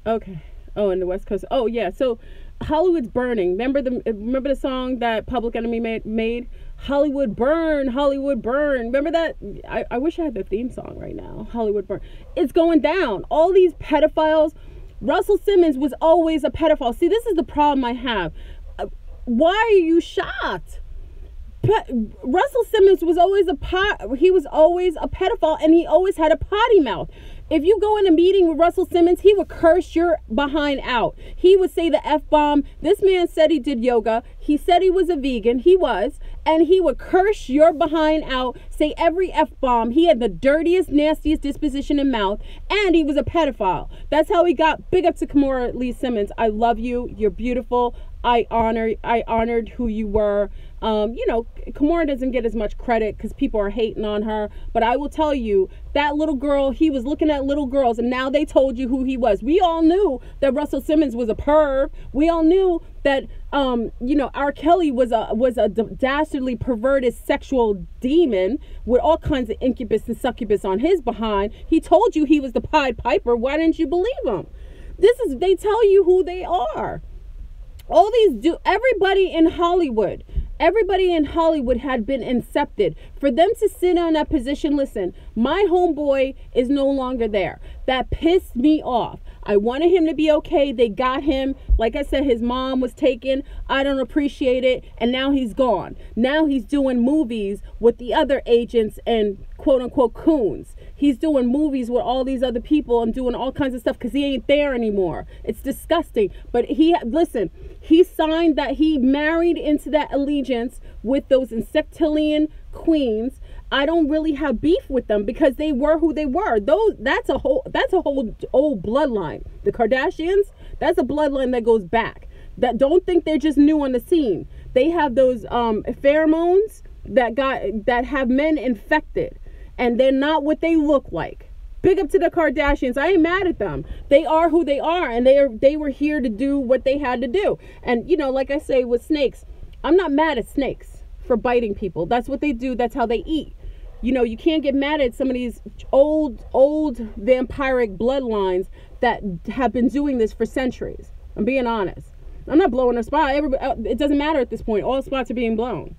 Okay. Oh, in the West Coast. Oh, yeah. So Hollywood's burning. Remember the song that Public Enemy made? Hollywood burn, Hollywood burn. Remember that? I wish I had the theme song right now. Hollywood burn. It's going down. All these pedophiles. Russell Simmons was always a pedophile. See, this is the problem I have. Why are you shocked? Russell Simmons was always he was always a pedophile, and he always had a potty mouth. If you go in a meeting with Russell Simmons, he would curse your behind out. He would say the F-bomb. This man said he did yoga. He said he was a vegan. He was. And he would curse your behind out, say every F-bomb. He had the dirtiest, nastiest disposition in mouth. And he was a pedophile. That's how he got. Big up to Kimora Lee Simmons. I love you. You're beautiful. I honored who you were. Kimora doesn't get as much credit because people are hating on her. But I will tell you, that little girl, he was looking at little girls, and now they told you who he was. We all knew that Russell Simmons was a perv. We all knew that, R. Kelly was a dastardly, perverted sexual demon with all kinds of incubus and succubus on his behind. He told you he was the Pied Piper. Why didn't you believe him? They tell you who they are. All these everybody in Hollywood had been incepted. For them to sit on that position, listen, my homeboy is no longer there. That pissed me off. I wanted him to be okay. They got him. Like I said, his mom was taken. I don't appreciate it. And now he's gone. Now he's doing movies with the other agents and quote unquote coons. He's doing movies with all these other people and doing all kinds of stuff because he ain't there anymore. It's disgusting. But he signed that, he married into that allegiance with those insectilian queens. I don't really have beef with them because they were who they were. That's a whole old bloodline. The Kardashians, that's a bloodline that goes back. That don't think they're just new on the scene. They have those pheromones that have men infected, and they're not what they look like. Big up to the Kardashians. I ain't mad at them. They are who they are, and they were here to do what they had to do. And like I say with snakes, I'm not mad at snakes for biting people. That's what they do. That's how they eat. You can't get mad at some of these old vampiric bloodlines that have been doing this for centuries. I'm being honest. I'm not blowing her spot. It doesn't matter at this point. All spots are being blown.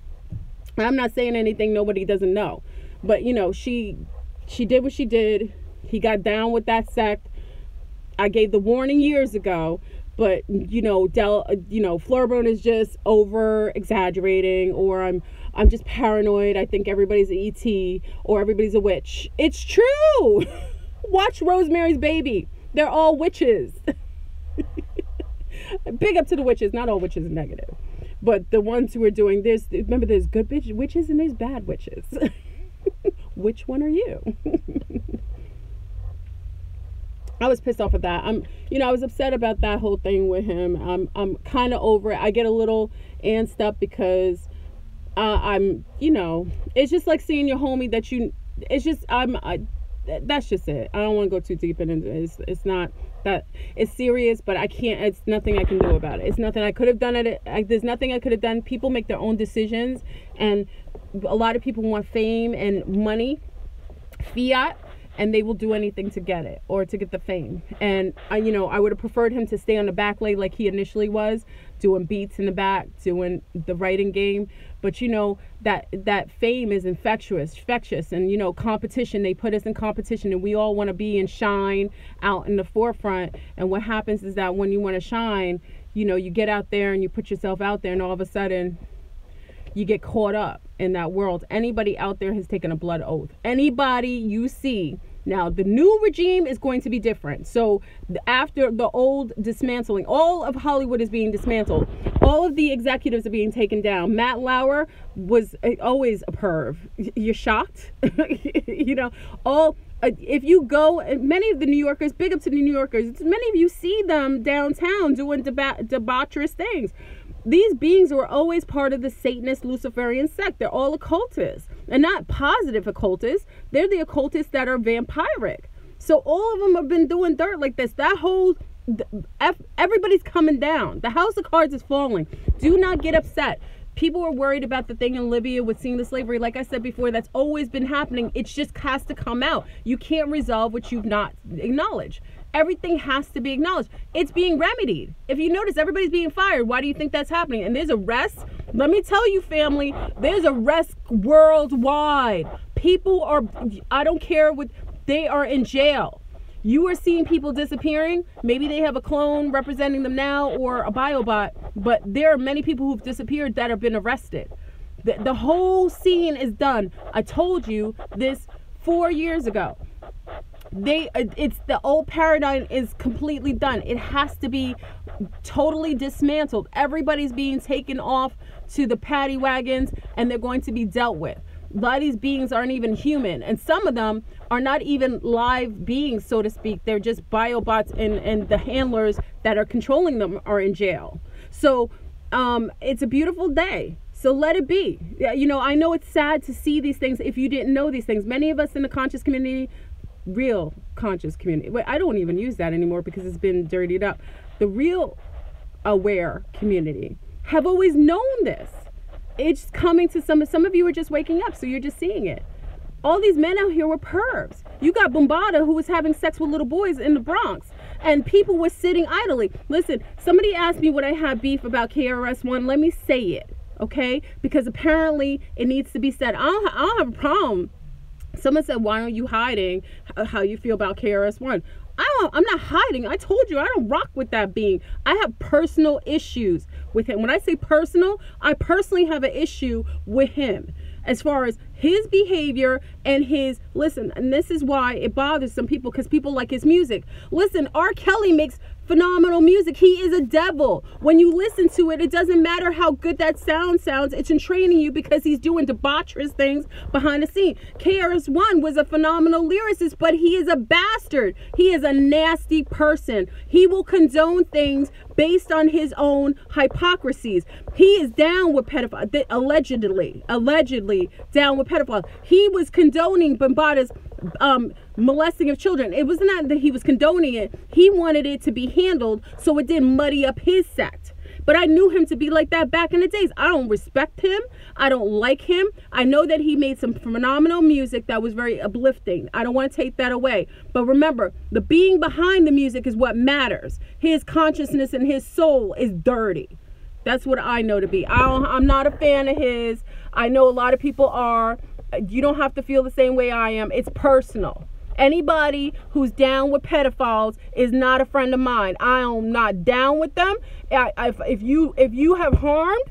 I'm not saying anything nobody doesn't know. But, she did what she did. He got down with that sect. I gave the warning years ago. But, Florburn is just over exaggerating, or I'm just paranoid. I think everybody's an ET or everybody's a witch. It's true. Watch Rosemary's Baby. They're all witches. Big up to the witches. Not all witches are negative. But the ones who are doing this, remember there's good witches and there's bad witches. Which one are you? I was pissed off at that. I was upset about that whole thing with him. I'm kind of over it. I get a little antsed up because it's just like seeing your homie that's just it. I don't want to go too deep into it. It's not that it's serious, but it's nothing I can do about it. It's nothing I could have done there's nothing I could have done. People make their own decisions, and a lot of people want fame and money, fiat, and they will do anything to get it or to get the fame. And I would have preferred him to stay on the back leg like he initially was, doing beats in the back, doing the writing game. But that fame is infectious, and competition. They put us in competition, and we all want to be and shine out in the forefront. And what happens is that when you want to shine, you get out there and you put yourself out there, and all of a sudden you get caught up in that world. Anybody out there has taken a blood oath. Anybody you see. Now, the new regime is going to be different. So after the old dismantling, all of Hollywood is being dismantled. All of the executives are being taken down. Matt Lauer was always a perv. You're shocked? If you go, many of the New Yorkers, big up to the New Yorkers, many of you see them downtown doing debaucherous things. These beings were always part of the Satanist Luciferian sect. They're all occultists, and not positive occultists. They're the occultists that are vampiric. So all of them have been doing dirt like this. Everybody's coming down. The house of cards is falling. Do not get upset. People are worried about the thing in Libya with seeing the slavery. Like I said before, that's always been happening. It just has to come out. You can't resolve what you've not acknowledged. Everything has to be acknowledged. It's being remedied. If you notice, everybody's being fired. Why do you think that's happening? And there's arrests. Let me tell you, family, there's arrests worldwide. People are, I don't care what, they are in jail. You are seeing people disappearing. Maybe they have a clone representing them now or a biobot, but there are many people who've disappeared that have been arrested. The whole scene is done. I told you this 4 years ago. It's the old paradigm is completely done. It has to be totally dismantled. Everybody's being taken off to the paddy wagons and they're going to be dealt with. A lot of these beings aren't even human, and some of them are not even live beings, so to speak. They're just biobots, and the handlers that are controlling them are in jail. So it's a beautiful day. So let it be. You know, I know it's sad to see these things if you didn't know these things. Many of us in the conscious community, real conscious community, I don't even use that anymore because it's been dirtied up. The real aware community have always known this. It's coming to some of you are just waking up, so you're just seeing it. All these men out here were pervs. You got Bombada, who was having sex with little boys in the Bronx, and people were sitting idly. Listen, somebody asked me would I have beef about KRS-One. Let me say it, okay? Because apparently it needs to be said. I don't have a problem. Someone said, why aren't you hiding how you feel about KRS-One? I'm not hiding. I told you I don't rock with that being. I have personal issues with him. When I say personal, I personally have an issue with him as far as his behavior and his, listen, and this is why it bothers some people, because people like his music. Listen, R. Kelly makes phenomenal music. He is a devil. When you listen to it, it doesn't matter how good that sounds. It's entraining you because he's doing debaucherous things behind the scene. KRS-One was a phenomenal lyricist, but he is a bastard. He is a nasty person. He will condone things based on his own hypocrisies. He is down with pedophiles, allegedly down with pedophiles. He was condoning Bombada's molesting of children. It was not that he was condoning it. He wanted it to be handled so it didn't muddy up his sect. But I knew him to be like that back in the days. I don't respect him. I don't like him. I know that he made some phenomenal music that was very uplifting. I don't want to take that away. But remember, the being behind the music is what matters. His consciousness and his soul is dirty. That's what I know to be. I'm not a fan of his. I know a lot of people are. You don't have to feel the same way I am. It's personal. Anybody who's down with pedophiles is not a friend of mine. I am not down with them. If you have harmed,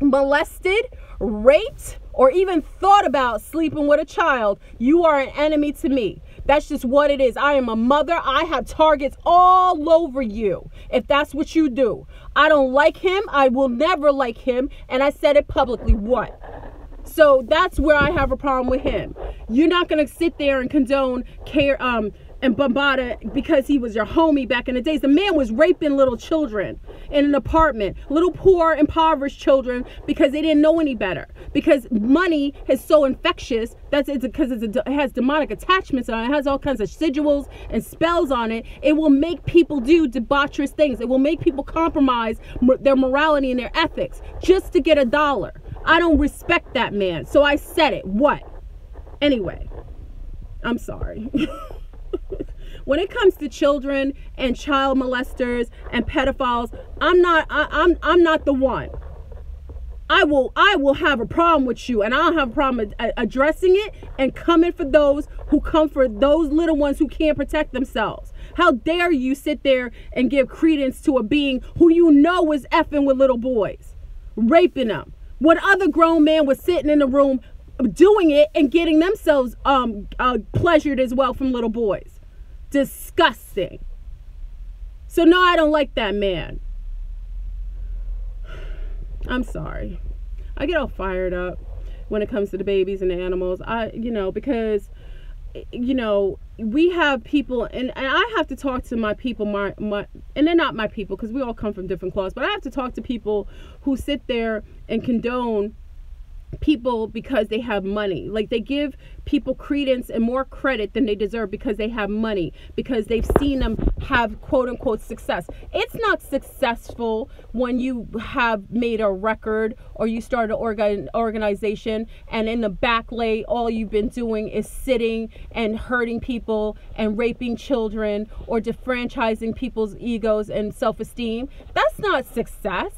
molested, raped, or even thought about sleeping with a child, you are an enemy to me. That's just what it is. I am a mother. I have targets all over you if that's what you do. I don't like him. I will never like him. And I said it publicly. What? So that's where I have a problem with him. You're not going to sit there and condone and Bombada because he was your homie back in the days. The man was raping little children in an apartment, little poor, impoverished children, because they didn't know any better. Because money is so infectious, because it has demonic attachments on it. It has all kinds of sigils and spells on it. It will make people do debaucherous things. It will make people compromise their morality and their ethics just to get $1. I don't respect that man. So I said it. What? Anyway, I'm sorry. When it comes to children and child molesters and pedophiles, I'm not the one. I will have a problem with you, and I'll have a problem addressing it and coming for those who come for those little ones who can't protect themselves. How dare you sit there and give credence to a being who you know was effing with little boys, raping them. What other grown man was sitting in the room doing it and getting themselves pleasured as well from little boys? Disgusting. So no, I don't like that man. I'm sorry. I get all fired up when it comes to the babies and the animals. Because we have people, and I have to talk to my people, and they're not my people because we all come from different cloths, but I have to talk to people who sit there and condone people because they have money. Like, they give people credence and more credit than they deserve because they have money, because they've seen them have quote unquote success. It's not successful when you have made a record or you start an organization and in the back lay all you've been doing is sitting and hurting people and raping children or defranchising people's egos and self-esteem. That's not success.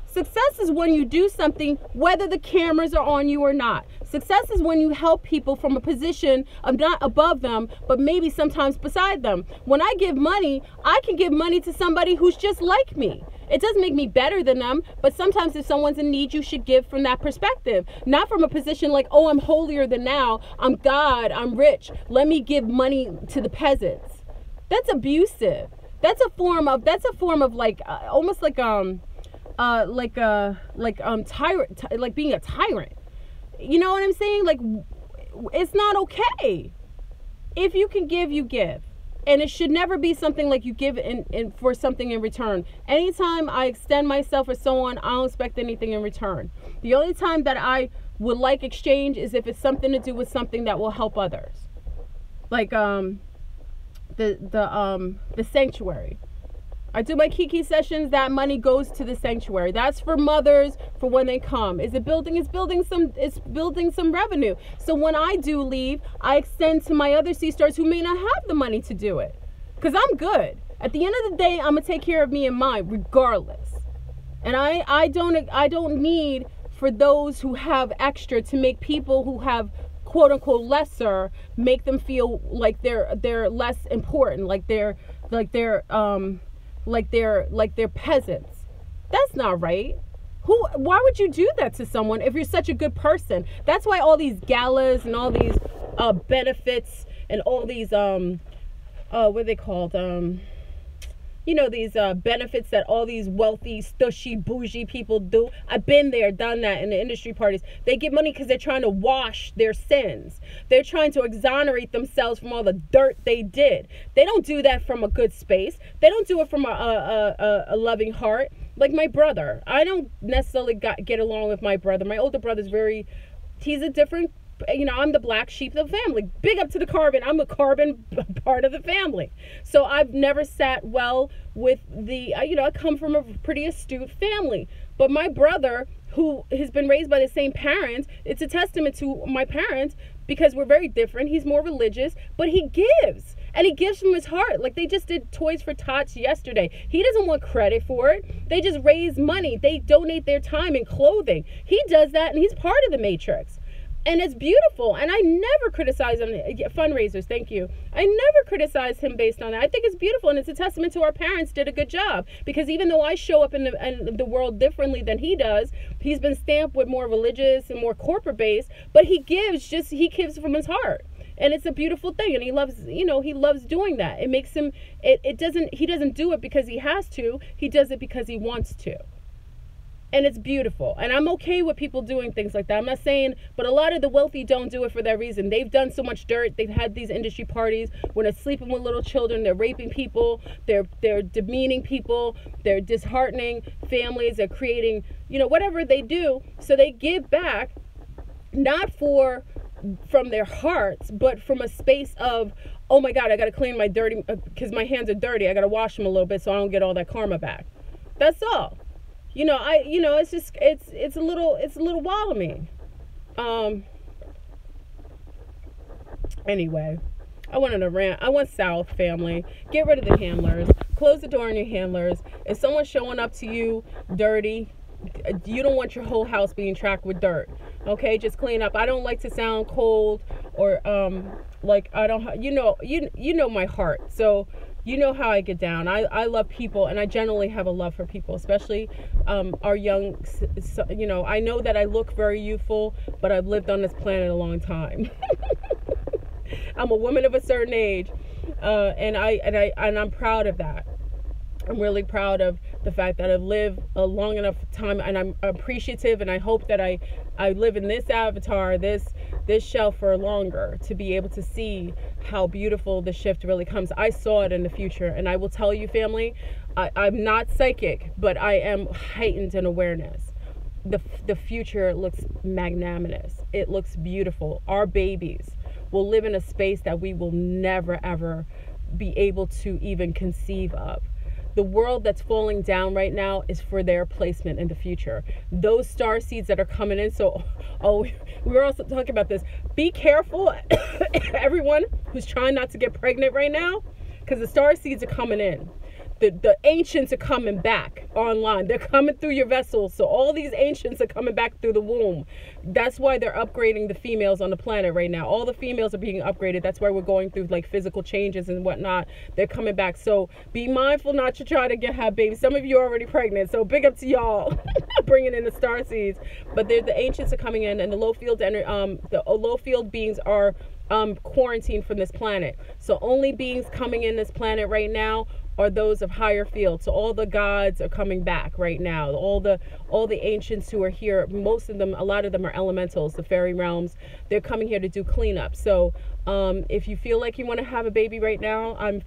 Success is when you do something whether the cameras are on you or not. Success is when you help people from a position of not above them, but maybe sometimes beside them. When I give money, I can give money to somebody who's just like me. It doesn't make me better than them, but sometimes if someone's in need, you should give from that perspective. Not from a position like, oh, I'm holier than thou, I'm God, I'm rich, let me give money to the peasants. That's abusive. That's a form of like, almost like tyrant, like being a tyrant. You know what I'm saying? Like, it's not okay. If you can give, you give. And it should never be something like you give in for something in return. Anytime I extend myself for someone, I don't expect anything in return. The only time that I would like exchange is if it's something to do with something that will help others. Like the sanctuary. I do my Kiki sessions, that money goes to the sanctuary. That's for mothers, for when they come. It's building some revenue. So when I do leave, I extend to my other C-stars who may not have the money to do it. Because I'm good. At the end of the day, I'm gonna take care of me and mine, regardless. And I don't need for those who have extra to make people who have quote unquote lesser, make them feel like they're less important, like they're peasants. That's not right. Why would you do that to someone if you're such a good person? That's why all these galas and all these benefits and all these what are they called? These benefits that all these wealthy, stushy, bougie people do. I've been there, done that in the industry parties. They get money because they're trying to wash their sins. They're trying to exonerate themselves from all the dirt they did. They don't do that from a good space. They don't do it from a loving heart. Like my brother. I don't necessarily get along with my brother. My older brother's he's a different, I'm the black sheep of the family. Big up to the carbon. I'm a carbon part of the family. So I've never sat well with I come from a pretty astute family. But my brother, who has been raised by the same parents, it's a testament to my parents because we're very different. He's more religious, but he gives. And he gives from his heart. Like they just did Toys for Tots yesterday. He doesn't want credit for it. They just raise money. They donate their time and clothing. He does that and he's part of the matrix. And it's beautiful. And I never criticize him. Fundraisers, thank you. I never criticize him based on that. I think it's beautiful. And it's a testament to our parents did a good job. Because even though I show up in the world differently than he does, he's been stamped with more religious and more corporate base. But he gives from his heart. And it's a beautiful thing. And he loves doing that. It makes him, he doesn't do it because he has to. He does it because he wants to. And it's beautiful. And I'm okay with people doing things like that. I'm not saying, but a lot of the wealthy don't do it for that reason. They've done so much dirt. They've had these industry parties when they're sleeping with little children. They're raping people. They're demeaning people. They're disheartening families. They're creating, whatever they do. So they give back, not from their hearts, but from a space of, oh my God, I got to clean my dirty, because my hands are dirty. I got to wash them a little bit so I don't get all that karma back. That's all. It's just, it's a little wild to me. Anyway, I wanted to rant. I want South, family. Get rid of the handlers. Close the door on your handlers. If someone's showing up to you dirty, you don't want your whole house being tracked with dirt. Okay, just clean up. I don't like to sound cold or like I don't. You know my heart. So. You know how I get down. I love people, and I generally have a love for people, especially our young, I know that I look very youthful, but I've lived on this planet a long time. I'm a woman of a certain age, and I'm proud of that. I'm really proud of the fact that I've lived a long enough time, and I'm appreciative, and I hope that I live in this avatar, this shell for longer, to be able to see how beautiful the shift really comes. I saw it in the future, and I will tell you, family, I'm not psychic, but I am heightened in awareness. the future looks magnanimous. It looks beautiful. Our babies will live in a space that we will never ever be able to even conceive of. The world that's falling down right now is for their placement in the future. Those star seeds that are coming in. So, we were also talking about this. Be careful, everyone who's trying not to get pregnant right now, because the star seeds are coming in. The ancients are coming back online. They're coming through your vessels. So all these ancients are coming back through the womb. That's why they're upgrading the females on the planet right now. All the females are being upgraded. That's why we're going through like physical changes and whatnot. They're coming back. So be mindful not to try to have babies. Some of you are already pregnant. So big up to y'all bringing in the star seeds. But the ancients are coming in, and the low field beings are quarantined from this planet. So only beings coming in this planet right now are those of higher field. So all the gods are coming back right now. All the ancients who are here, most of them, a lot of them are elementals, the fairy realms. They're coming here to do cleanup. So if you feel like you want to have a baby right now, I'm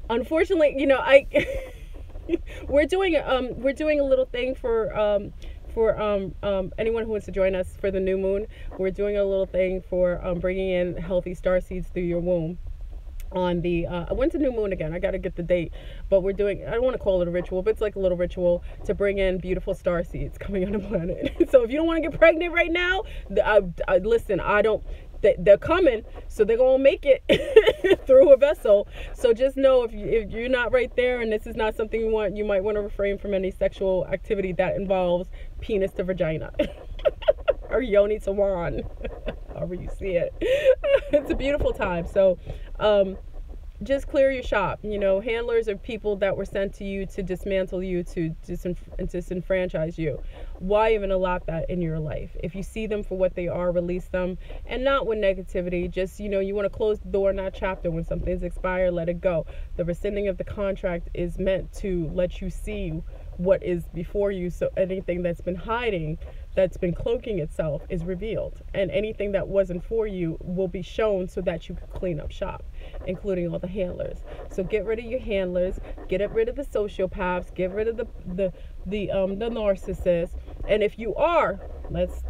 unfortunately, we're doing a little thing for anyone who wants to join us for the new moon. We're doing a little thing for bringing in healthy star seeds through your womb. On the when's the new moon again? I gotta get the date, but we're doing, I don't want to call it a ritual, but it's like a little ritual to bring in beautiful star seeds coming on the planet. So if you don't want to get pregnant right now, listen, they're coming, so they're gonna make it through a vessel. So just know if you're not right there and this is not something you want, you might want to refrain from any sexual activity that involves penis to vagina or yoni to wand, however you see it. It's a beautiful time. So just clear your shop. Handlers are people that were sent to you to dismantle you, to disenfranchise you. Why even allow that in your life? If you see them for what they are, release them, and not with negativity. Just, you want to close the door, not chapter. When something's expired, let it go. The rescinding of the contract is meant to let you see what is before you, so anything that's been hiding, that's been cloaking itself, is revealed, and anything that wasn't for you will be shown so that you can clean up shop, including all the handlers. So get rid of your handlers, get rid of the sociopaths, get rid of the narcissists. And if you are, let's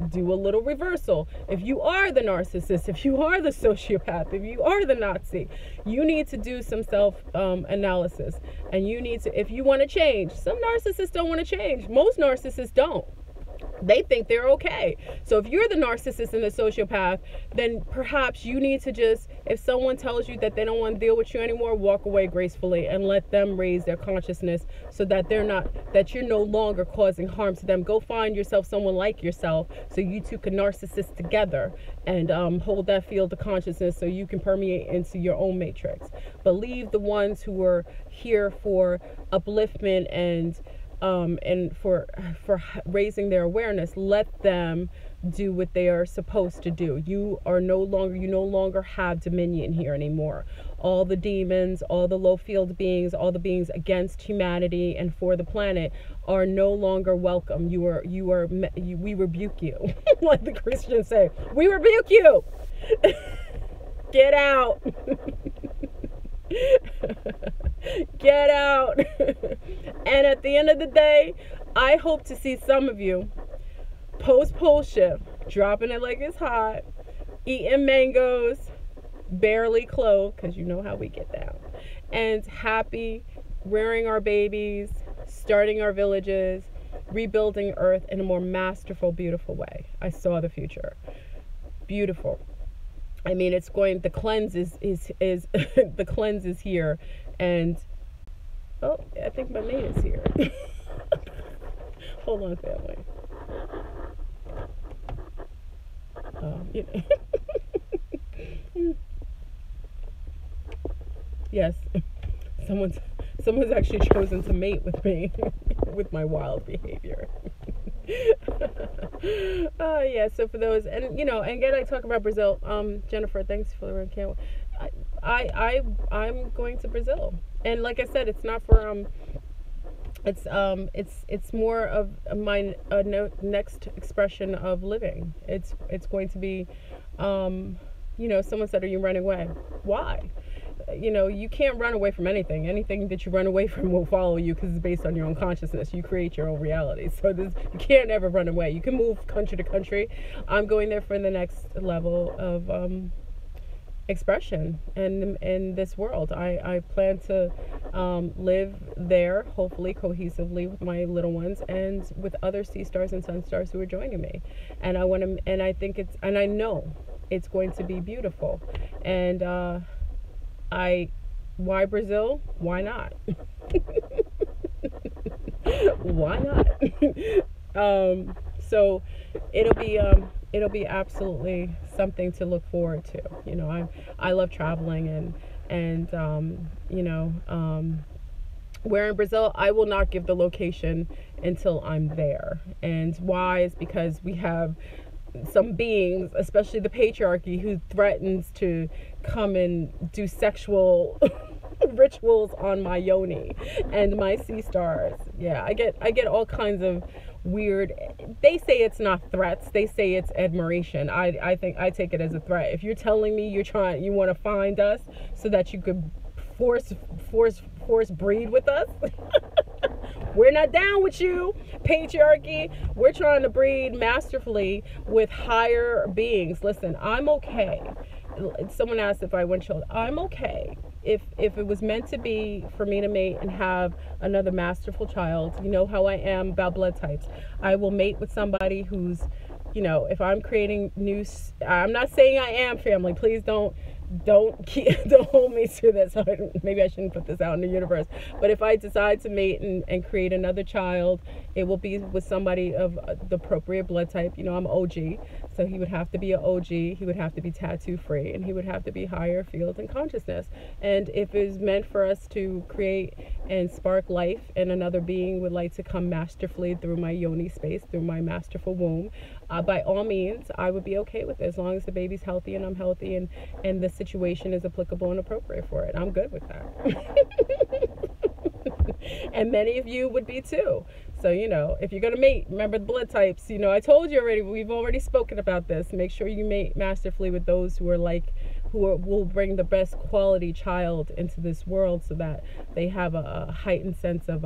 do a little reversal. If you are the narcissist, if you are the sociopath, if you are the Nazi, you need to do some self analysis, and you need to, if you want to change. Some narcissists don't want to change. Most narcissists don't. They think they're okay. So if you're the narcissist and the sociopath, then perhaps you need to just, if someone tells you that they don't want to deal with you anymore, walk away gracefully and let them raise their consciousness so that you're no longer causing harm to them. Go find yourself someone like yourself so you two can narcissist together and hold that field of consciousness so you can permeate into your own matrix. But leave the ones who are here for upliftment and for raising their awareness. Let them do what they are supposed to do. You no longer have dominion here anymore. All the demons, all the low field beings, all the beings against humanity and for the planet are no longer welcome. We rebuke you. Like the Christians say, we rebuke you. Get out. Get out. And at the end of the day, I hope to see some of you post pole shift, dropping it like it's hot, eating mangoes, barely clothed, because you know how we get down, and happy, rearing our babies, starting our villages, rebuilding Earth in a more masterful, beautiful way. I saw the future. Beautiful. I mean, the cleanse is the cleanse is here, and oh, I think my mate is here. Hold on, family. Yes, someone's actually chosen to mate with me with my wild behavior. Yeah, so for those, and and again, I talk about Brazil. Jennifer, thanks for the account. I'm going to Brazil, and like I said, it's not for it's more of my next expression of living. It's going to be, someone said, "Are you running away?" Why? you can't run away from anything. Anything that you run away from will follow you because it's based on your own consciousness. You create your own reality. So you can't ever run away. You can move country to country. I'm going there for the next level of expression in this world. I plan to live there, hopefully cohesively with my little ones and with other sea stars and sun stars who are joining me. And I know it's going to be beautiful. And why Brazil? Why not? Why not? So it'll be absolutely something to look forward to. I love traveling and where in Brazil, I will not give the location until I'm there. And why is because we have some beings, especially the patriarchy, who threatens to come and do sexual rituals on my yoni and my sea stars. Yeah, I get all kinds of weird. They say it's not threats, they say it's admiration. I think I take it as a threat. If you're telling me you want to find us so that you could force breed with us, we're not down with you, patriarchy. We're trying to breed masterfully with higher beings. Listen, I'm okay. Someone asked if I want children. I'm okay. If it was meant to be for me to mate and have another masterful child, you know how I am about blood types. I will mate with somebody who's, if I'm creating I'm not saying I am family. Please don't hold me to this. Maybe I shouldn't put this out in the universe. But if I decide to mate and create another child, it will be with somebody of the appropriate blood type. I'm OG, so he would have to be an OG. He would have to be tattoo free, and he would have to be higher field in consciousness. And if it's meant for us to create and spark life, and another being would like to come masterfully through my yoni space, through my masterful womb, by all means, I would be okay with it, as long as the baby's healthy and I'm healthy, and the situation is applicable and appropriate for it. I'm good with that. And many of you would be too. So, if you're going to mate, remember the blood types. I told you already, we've already spoken about this. Make sure you mate masterfully with those who will bring the best quality child into this world, so that they have a heightened sense of,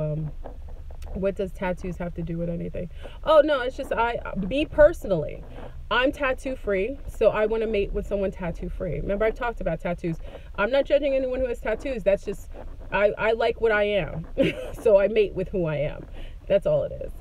what does tattoos have to do with anything? Oh, no, it's just me personally, I'm tattoo free, so I want to mate with someone tattoo free. Remember, I've talked about tattoos. I'm not judging anyone who has tattoos. That's just, I like what I am. So I mate with who I am. That's all it is.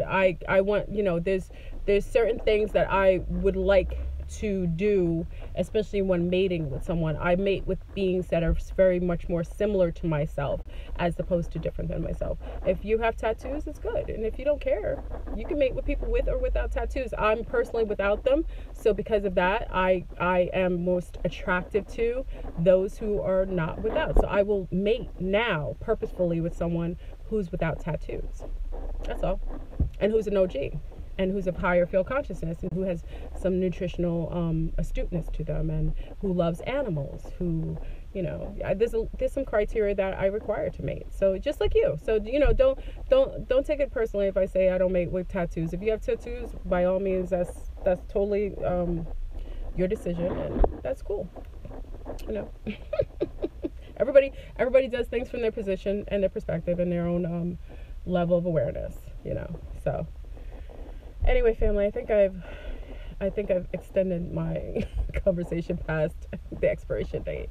I want, there's certain things that I would like to do, especially when mating with someone. I mate with beings that are very much more similar to myself as opposed to different than myself. If you have tattoos, it's good. And if you don't care, you can mate with people with or without tattoos. I'm personally without them. So because of that, I am most attractive to those who are not without. So I will mate now purposefully with someone who's without tattoos. That's all. And who's an OG. And who's of higher field consciousness, and who has some nutritional astuteness to them, and who loves animals, who, there's some criteria that I require to mate. So just like you. So, don't take it personally if I say I don't mate with tattoos. If you have tattoos, by all means, that's totally your decision, and that's cool. Everybody does things from their position and their perspective and their own level of awareness, so. Anyway, family, I think I've extended my conversation past the expiration date.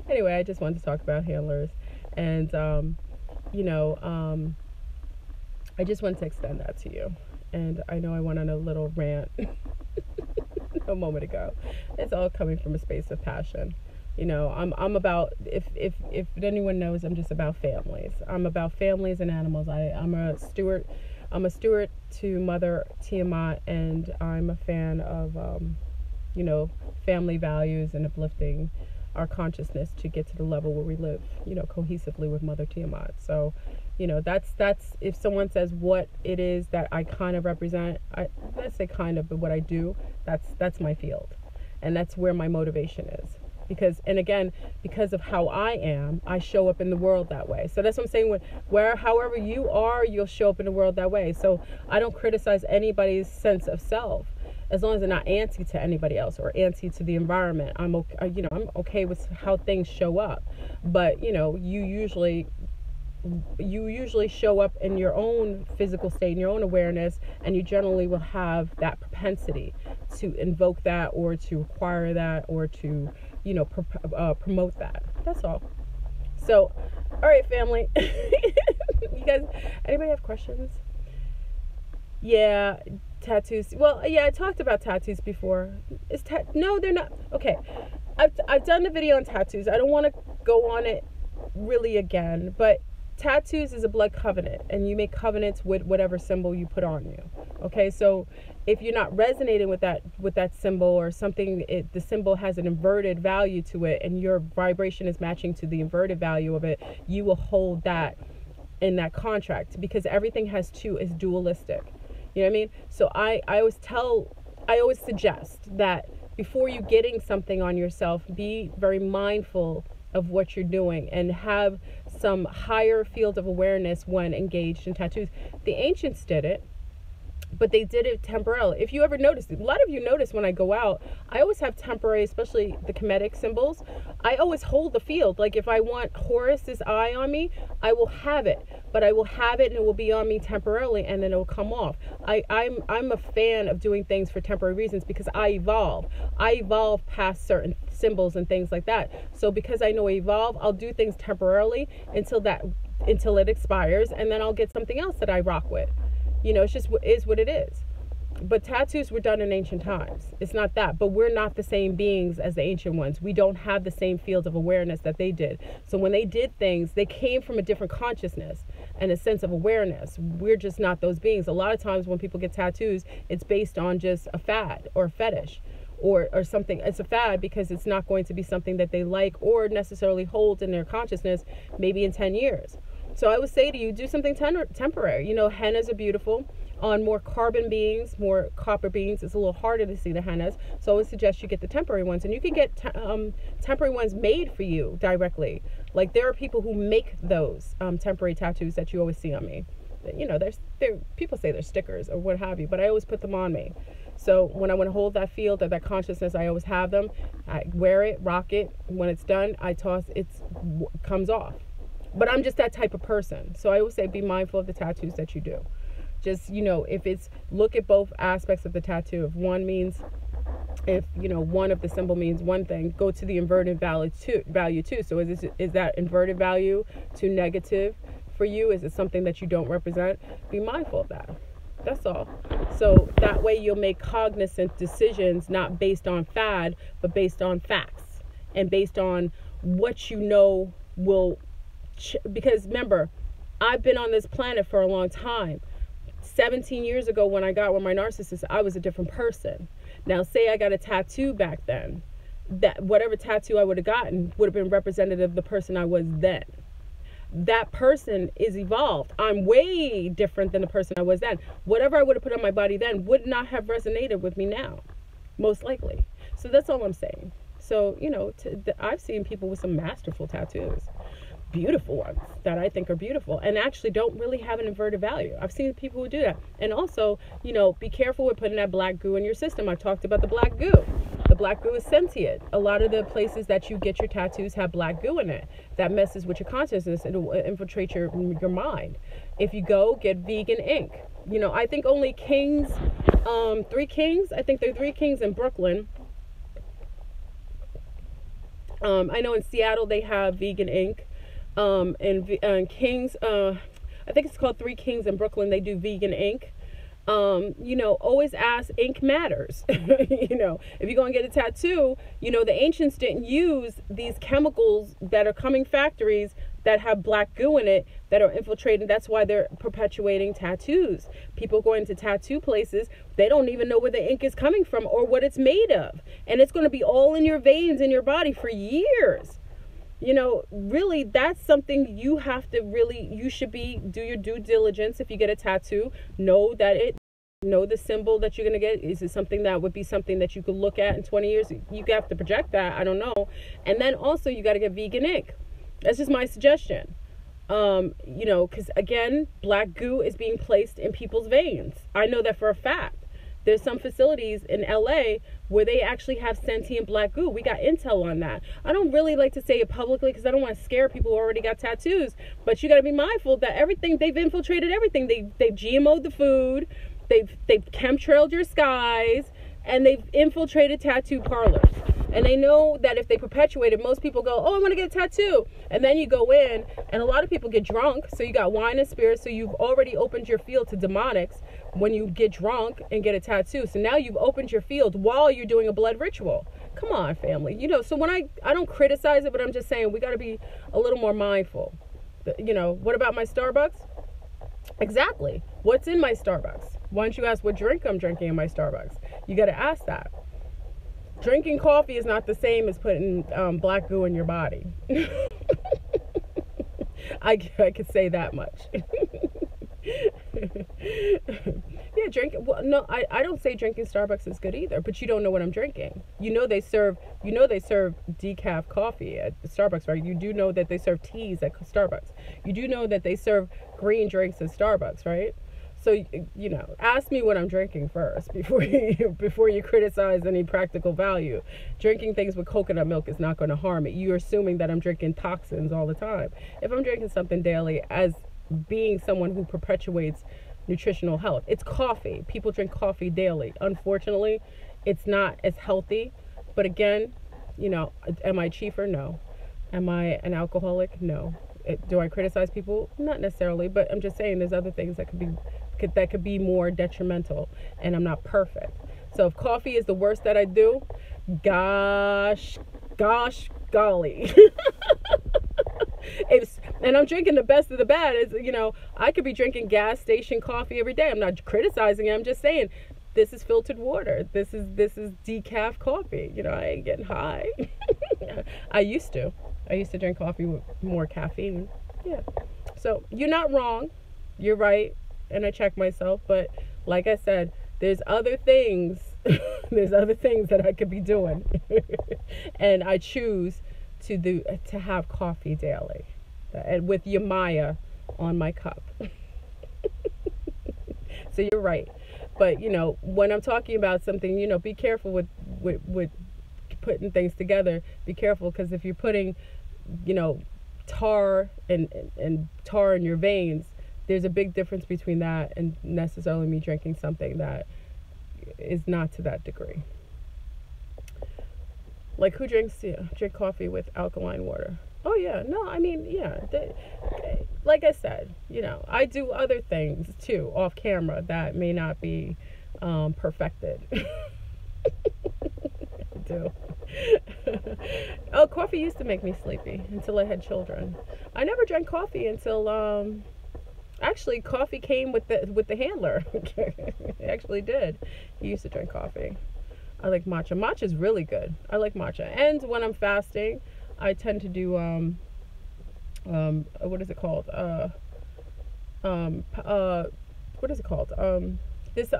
Anyway, I just wanted to talk about handlers, and I just wanted to extend that to you. And I know I went on a little rant a moment ago. It's all coming from a space of passion. I'm about, if anyone knows, I'm just about families. I'm about families and animals. I'm a steward to Mother Tiamat, and I'm a fan of, family values and uplifting our consciousness to get to the level where we live, cohesively with Mother Tiamat. So, that's if someone says what it is that I kind of represent, let's say kind of, but what I do, that's my field, and that's where my motivation is. Because of how I am, I show up in the world that way. So that's what I'm saying. However you are, you'll show up in the world that way. So I don't criticize anybody's sense of self. as long as they're not anti to anybody else or anti to the environment. I'm okay, I'm okay with how things show up. But, you usually show up in your own physical state, in your own awareness, and you generally will have that propensity to invoke that or to acquire that or to, promote that. That's all. So, all right, family. You guys, anybody have questions? Yeah, tattoos. Well, yeah, I talked about tattoos before. No, they're not. Okay, I've done a video on tattoos. I don't want to go on it really again, but tattoos is a blood covenant, and you make covenants with whatever symbol you put on you. Okay, so if you're not resonating with that symbol or something, the symbol has an inverted value to it, and your vibration is matching to the inverted value of it, you will hold that in that contract, because everything is dualistic. You know what I mean? So I always suggest that before you getting something on yourself, be very mindful of what you're doing and have some higher field of awareness when engaged in tattoos. The ancients did it, but they did it temporarily. If you ever notice, a lot of you notice when I go out, I always have temporary, especially the Kemetic symbols. I always hold the field. Like if I want Horus's eye on me, I will have it, but I will have it and it will be on me temporarily, and then it will come off. I'm a fan of doing things for temporary reasons because I evolve past certain symbols and things like that. So because I know I evolve, I'll do things temporarily until it expires, and then I'll get something else that I rock with. It's just is what it is. But tattoos were done in ancient times. It's not that. But we're not the same beings as the ancient ones. We don't have the same field of awareness that they did. So when they did things, they came from a different consciousness and a sense of awareness. We're just not those beings. A lot of times when people get tattoos, it's based on just a fad or a fetish or something. It's a fad because it's not going to be something that they like or necessarily hold in their consciousness maybe in 10 years. So I would say to you, do something temporary. Hennas are beautiful. On more carbon beings, more copper beings, it's a little harder to see the hennas. So I would suggest you get the temporary ones. And you can get temporary ones made for you directly. Like there are people who make those temporary tattoos that you always see on me. People say they're stickers or what have you, but I always put them on me. So when I want to hold that field or that consciousness, I always have them. I wear it, rock it. When it's done, I toss it, comes off. But I'm just that type of person. So I always say be mindful of the tattoos that you do. Just, if it's, look at both aspects of the tattoo. If one of the symbol means one thing, go to the inverted value too. So is that inverted value too negative for you? Is it something that you don't represent? Be mindful of that. That's all. So that way you'll make cognizant decisions, not based on fad, but based on facts and based on what will. Because remember, I've been on this planet for a long time. 17 years ago when I got with my narcissist, I was a different person. Now say I got a tattoo back then, that whatever tattoo I would have gotten would have been representative of the person I was then. That person is evolved. I'm way different than the person I was then. Whatever I would have put on my body then would not have resonated with me now, most likely. So that's all I'm saying. So, I've seen people with some masterful tattoos. Beautiful ones that I think are beautiful and actually don't really have an inverted value. I've seen people who do that. And also, be careful with putting that black goo in your system. I've talked about the black goo. The black goo is sentient. A lot of the places that you get your tattoos have black goo in it. That messes with your consciousness. It'll infiltrate your mind. If you go, get vegan ink. I think only kings, 3 kings. I think there are 3 kings in Brooklyn. I know in Seattle they have vegan ink. And Kings, I think it's called 3 Kings in Brooklyn. They do vegan ink. Always ask, ink matters. If you're going to get a tattoo, the ancients didn't use these chemicals that are coming factories that have black goo in it that are infiltrating. That's why they're perpetuating tattoos. People going to tattoo places, they don't even know where the ink is coming from or what it's made of. And it's going to be all in your veins in your body for years. Really, that's something you should do your due diligence. If you get a tattoo, know the symbol that you're going to get. Is it something that would be something that you could look at in 20 years? You have to project that. I don't know. And then also you got to get vegan ink. That's just my suggestion. Because again, black goo is being placed in people's veins. I know that for a fact. There's some facilities in LA where they actually have sentient black goo. We got intel on that. I don't really like to say it publicly because I don't want to scare people who already got tattoos, but you got to be mindful that everything, they've infiltrated everything. They've GMO'd the food, they've chemtrailed your skies, and they've infiltrated tattoo parlors. And they know that if they perpetuate it, most people go, oh, I want to get a tattoo. And then you go in, and a lot of people get drunk. So you got wine and spirits. So you've already opened your field to demonics when you get drunk and get a tattoo. So now you've opened your field while you're doing a blood ritual. Come on, family. You know, so when I don't criticize it, but I'm just saying we got to be a little more mindful. You know, what about my Starbucks? Exactly. What's in my Starbucks? Why don't you ask what drink I'm drinking in my Starbucks? You got to ask that. Drinking coffee is not the same as putting black goo in your body. I could say that much. Yeah, well, no, I don't say drinking Starbucks is good either, but you don't know what I'm drinking. You know they serve decaf coffee at Starbucks, right? You do know that they serve teas at Starbucks. You do know that they serve green drinks at Starbucks, right? So, you know, ask me what I'm drinking first before you criticize any practical value. Drinking things with coconut milk is not going to harm it. You're assuming that I'm drinking toxins all the time. If I'm drinking something daily, as being someone who perpetuates nutritional health, it's coffee. People drink coffee daily. Unfortunately, it's not as healthy. But again, you know, am I chiefer? No. Am I an alcoholic? No. Do I criticize people? Not necessarily, but I'm just saying there's other things that could be more detrimental, and I'm not perfect. So if coffee is the worst that I do, gosh, golly. And I'm drinking the best of the bad. Is, you know, I could be drinking gas station coffee every day. I'm not criticizing it. I'm just saying this is filtered water. This is decaf coffee. You know, I ain't getting high. I used to drink coffee with more caffeine. Yeah. So you're not wrong. You're right. And I check myself. But like I said, there's other things. There's other things that I could be doing. And I choose to have coffee daily. And with Yamaya on my cup. So you're right. But, you know, when I'm talking about something, you know, be careful with putting things together. Be careful, because if you're putting, you know, tar and tar in your veins, there's a big difference between that and necessarily me drinking something that is not to that degree. Like, who drink coffee with alkaline water? Oh yeah, no, I mean, yeah. Like I said, you know, I do other things too off camera that may not be perfected. I do. Oh, coffee used to make me sleepy until I had children. I never drank coffee until actually coffee came with the handler. It actually did. He used to drink coffee. I like matcha. Matcha is really good. I like matcha. And when I'm fasting, I tend to do what is it called? What is it called? It's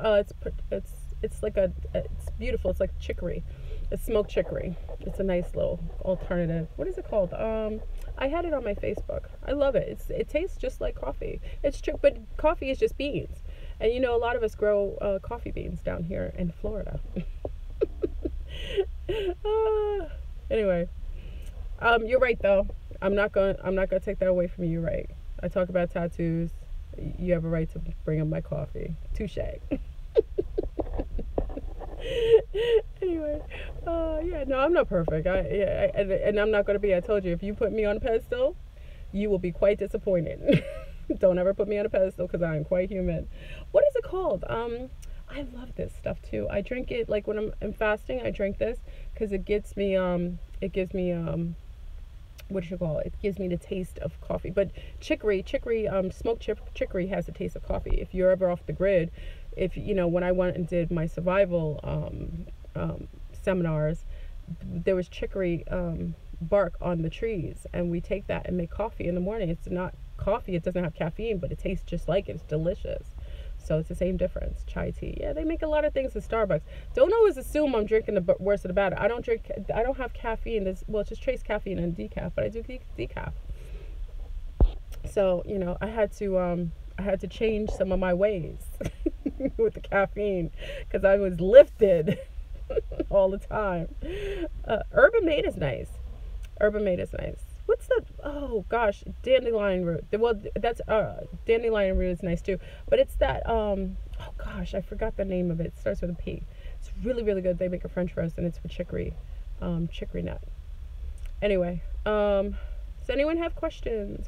like it's beautiful. It's like chicory. It's smoked chicory. It's a nice little alternative. What is it called? I had it on my Facebook. I love it. It tastes just like coffee. But coffee is just beans, and you know a lot of us grow coffee beans down here in Florida. Anyway, you're right though. I'm not gonna take that away from you. You're right. I talk about tattoos. You have a right to bring up my coffee. Touche. Anyway, yeah, no, I'm not perfect. And I'm not gonna be. I told you, if you put me on a pedestal, you will be quite disappointed. Don't ever put me on a pedestal, because I am quite human. What is it called? I love this stuff too. I drink it like when I'm fasting. I drink this because it gives me what do you call it? It gives me the taste of coffee. But chicory, smoked chicory has the taste of coffee. If you're ever off the grid, when I went and did my survival seminars, there was chicory bark on the trees, and we take that and make coffee in the morning. It's not coffee. It doesn't have caffeine, but it tastes just like it. It's delicious. So it's the same difference. Chai tea. Yeah, they make a lot of things at Starbucks. Don't always assume I'm drinking the worst of the bad. I don't have caffeine. It's just trace caffeine and decaf, but I do decaf. So, I had to change some of my ways. with the caffeine because I was lifted all the time. Urban Made is nice. Urban Made is nice. What's the, oh gosh, dandelion root. Well, that's dandelion root is nice too. But it's that oh gosh, I forgot the name of it. It starts with a P. It's really, really good. They make a French roast and it's with chicory nut. Anyway, does anyone have questions?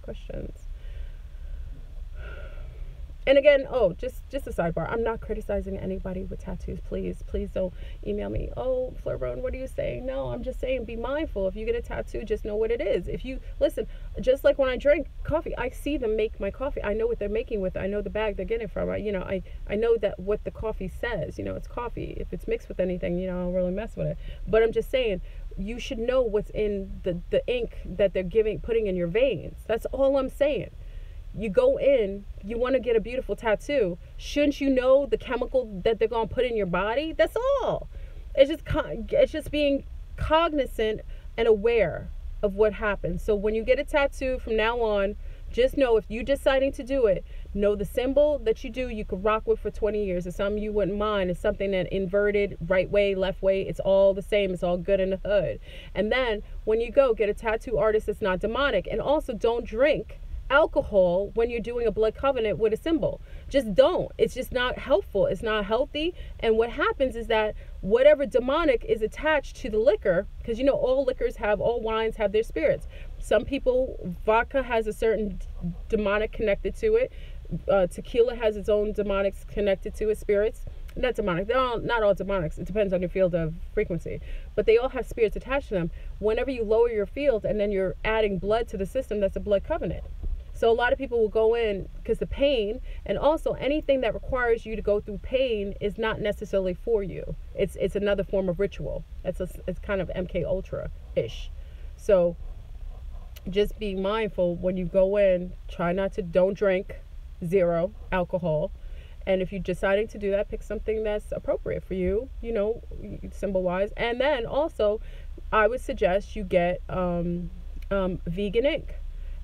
And again, oh, just a sidebar. I'm not criticizing anybody with tattoos. Please don't email me. Oh, Fleurone, what are you saying? No, I'm just saying be mindful. If you get a tattoo, just know what it is. If you listen, just like when I drink coffee, I see them make my coffee. I know what they're making with it. I know the bag they're getting it from. I know that what the coffee says. It's coffee. If it's mixed with anything, I don't really mess with it. But I'm just saying, you should know what's in the ink that they're putting in your veins. That's all I'm saying. You go in, you want to get a beautiful tattoo. Shouldn't you know the chemical that they're going to put in your body? That's all. It's just being cognizant and aware of what happens. So when you get a tattoo from now on, just know if you're deciding to do it, know the symbol that you do, you could rock with for 20 years. It's something you wouldn't mind. It's something that inverted, right way, left way, it's all the same. It's all good in the hood. And then when you go, get a tattoo artist that's not demonic. And also don't drink alcohol when you're doing a blood covenant with a symbol. Just don't. It's just not helpful. It's not healthy. And what happens is that whatever demonic is attached to the liquor, because all wines have their spirits. Some people, vodka has a certain demonic connected to it. Tequila has its own demonics connected to it, spirits. Not demonic. They're not all demonics. It depends on your field of frequency. But they all have spirits attached to them. Whenever you lower your field and then you're adding blood to the system, that's a blood covenant. So a lot of people will go in because the pain, and also anything that requires you to go through pain is not necessarily for you. It's another form of ritual. It's kind of MK Ultra-ish. So just be mindful when you go in. Don't drink, 0 alcohol. And if you're deciding to do that, pick something that's appropriate for you, symbol-wise. And then also, I would suggest you get vegan ink.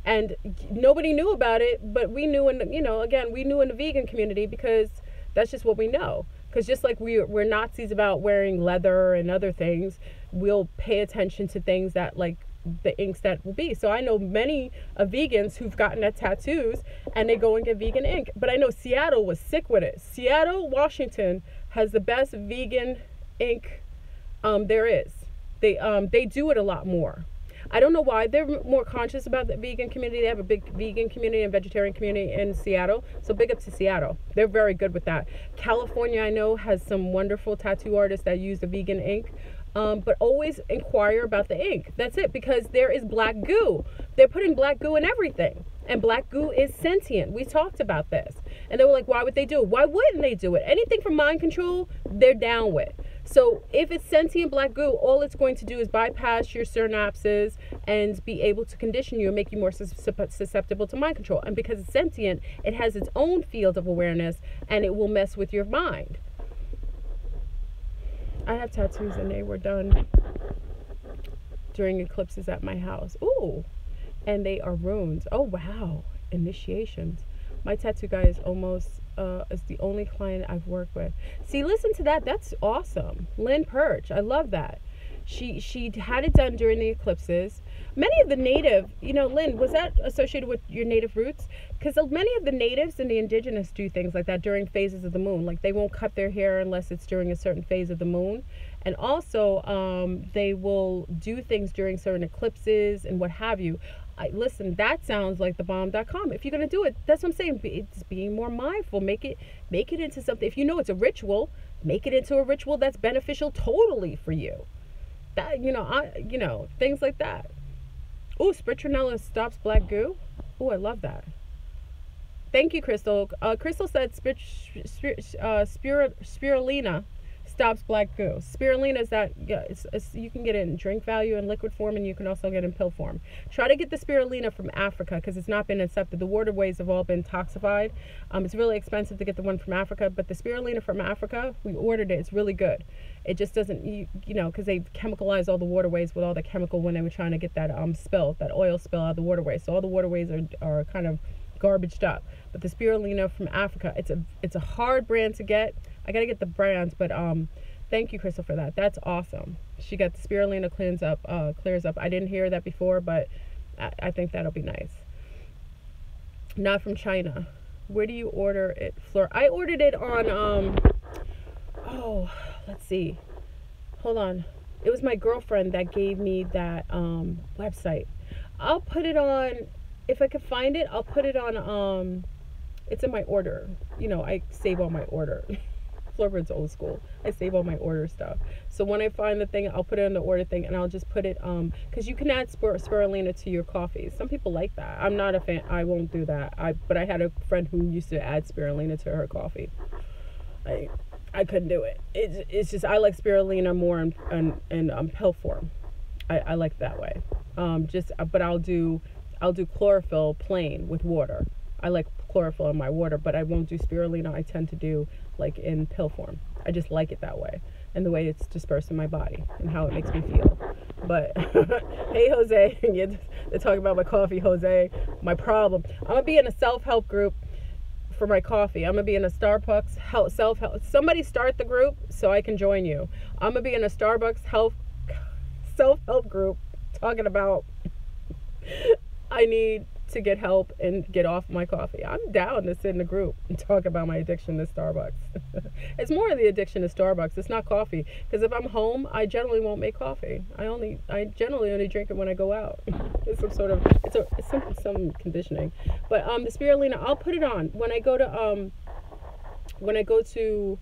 And nobody knew about it, but we knew we knew in the vegan community because that's just what we know. Because just like we're Nazis about wearing leather and other things, we'll pay attention to things that like the inks that will be. So I know many vegans who've gotten their tattoos and they go and get vegan ink. But I know Seattle was sick with it. Seattle, Washington has the best vegan ink there is. They do it a lot more. I don't know why. They're more conscious about the vegan community. They have a big vegan community and vegetarian community in Seattle. So big up to Seattle. They're very good with that. California, I know, has some wonderful tattoo artists that use the vegan ink. But always inquire about the ink. That's it, because there is black goo. They're putting black goo in everything. And black goo is sentient. We talked about this. And they were like, why would they do it? Why wouldn't they do it? Anything from mind control, they're down with. So if it's sentient black goo, all it's going to do is bypass your synapses and be able to condition you and make you more susceptible to mind control. And because it's sentient, it has its own field of awareness and it will mess with your mind. I have tattoos and they were done during eclipses at my house. Ooh, and they are runes. Oh, wow. Initiations. My tattoo guy is is the only client I've worked with. See, listen to that. That's awesome. Lynn Perch. I love that. She had it done during the eclipses. Many of the native, Lynn, was that associated with your native roots? Because many of the natives and the indigenous do things like that during phases of the moon. Like they won't cut their hair unless it's during a certain phase of the moon. And also they will do things during certain eclipses and what have you. Listen, that sounds like thebomb.com. If you're going to do it, that's what I'm saying. It's being more mindful. Make it into something. If you know it's a ritual, make it into a ritual that's beneficial totally for you. That, things like that. Ooh, Spritronella stops black goo. Ooh, I love that. Thank you, Crystal. Crystal said spirulina stops black goo. Spirulina is that, you can get it in drink value in liquid form, and you can also get it in pill form. Try to get the spirulina from Africa because it's not been accepted. The waterways have all been toxified. It's really expensive to get the one from Africa, but the spirulina from Africa, we ordered it. It's really good. It just doesn't, because they chemicalized all the waterways with all the chemical when they were trying to get that that oil spill out of the waterways. So all the waterways are kind of garbaged up. But the spirulina from Africa, it's a hard brand to get. I gotta get the brands, but thank you, Crystal, for that. That's awesome. She got the spirulina clears up. I didn't hear that before, but I think that'll be nice. Not from China. Where do you order it, Fleur? I ordered it on oh, let's see. Hold on. It was my girlfriend that gave me that website. I'll put it on, if I can find it, I'll put it on it's in my order. You know, I save all my order. Floorbird's old school. I save all my order stuff. So when I find the thing, I'll put it on the order thing, and I'll just put it because you can add spirulina to your coffee. Some people like that. I'm not a fan. I won't do that. But I had a friend who used to add spirulina to her coffee. I couldn't do it. It's just, I like spirulina more in pill form. I like that way. But I'll do chlorophyll plain with water. I like chlorophyll in my water, but I won't do spirulina. I tend to do like in pill form. I just like it that way, and the way it's dispersed in my body and how it makes me feel. But hey, Jose, they're talking about my coffee, Jose. My problem. I'm gonna be in a self-help group for my coffee. I'm gonna be in a Starbucks self-help. Somebody start the group so I can join you. I'm gonna be in a Starbucks self-help group talking about I need to get help and get off my coffee. I'm down to sit in a group and talk about my addiction to Starbucks. It's more of the addiction to Starbucks. It's not coffee, because if I'm home, I generally won't make coffee. I generally only drink it when I go out. It's some sort of some conditioning. But the spirulina, I'll put it on when I go to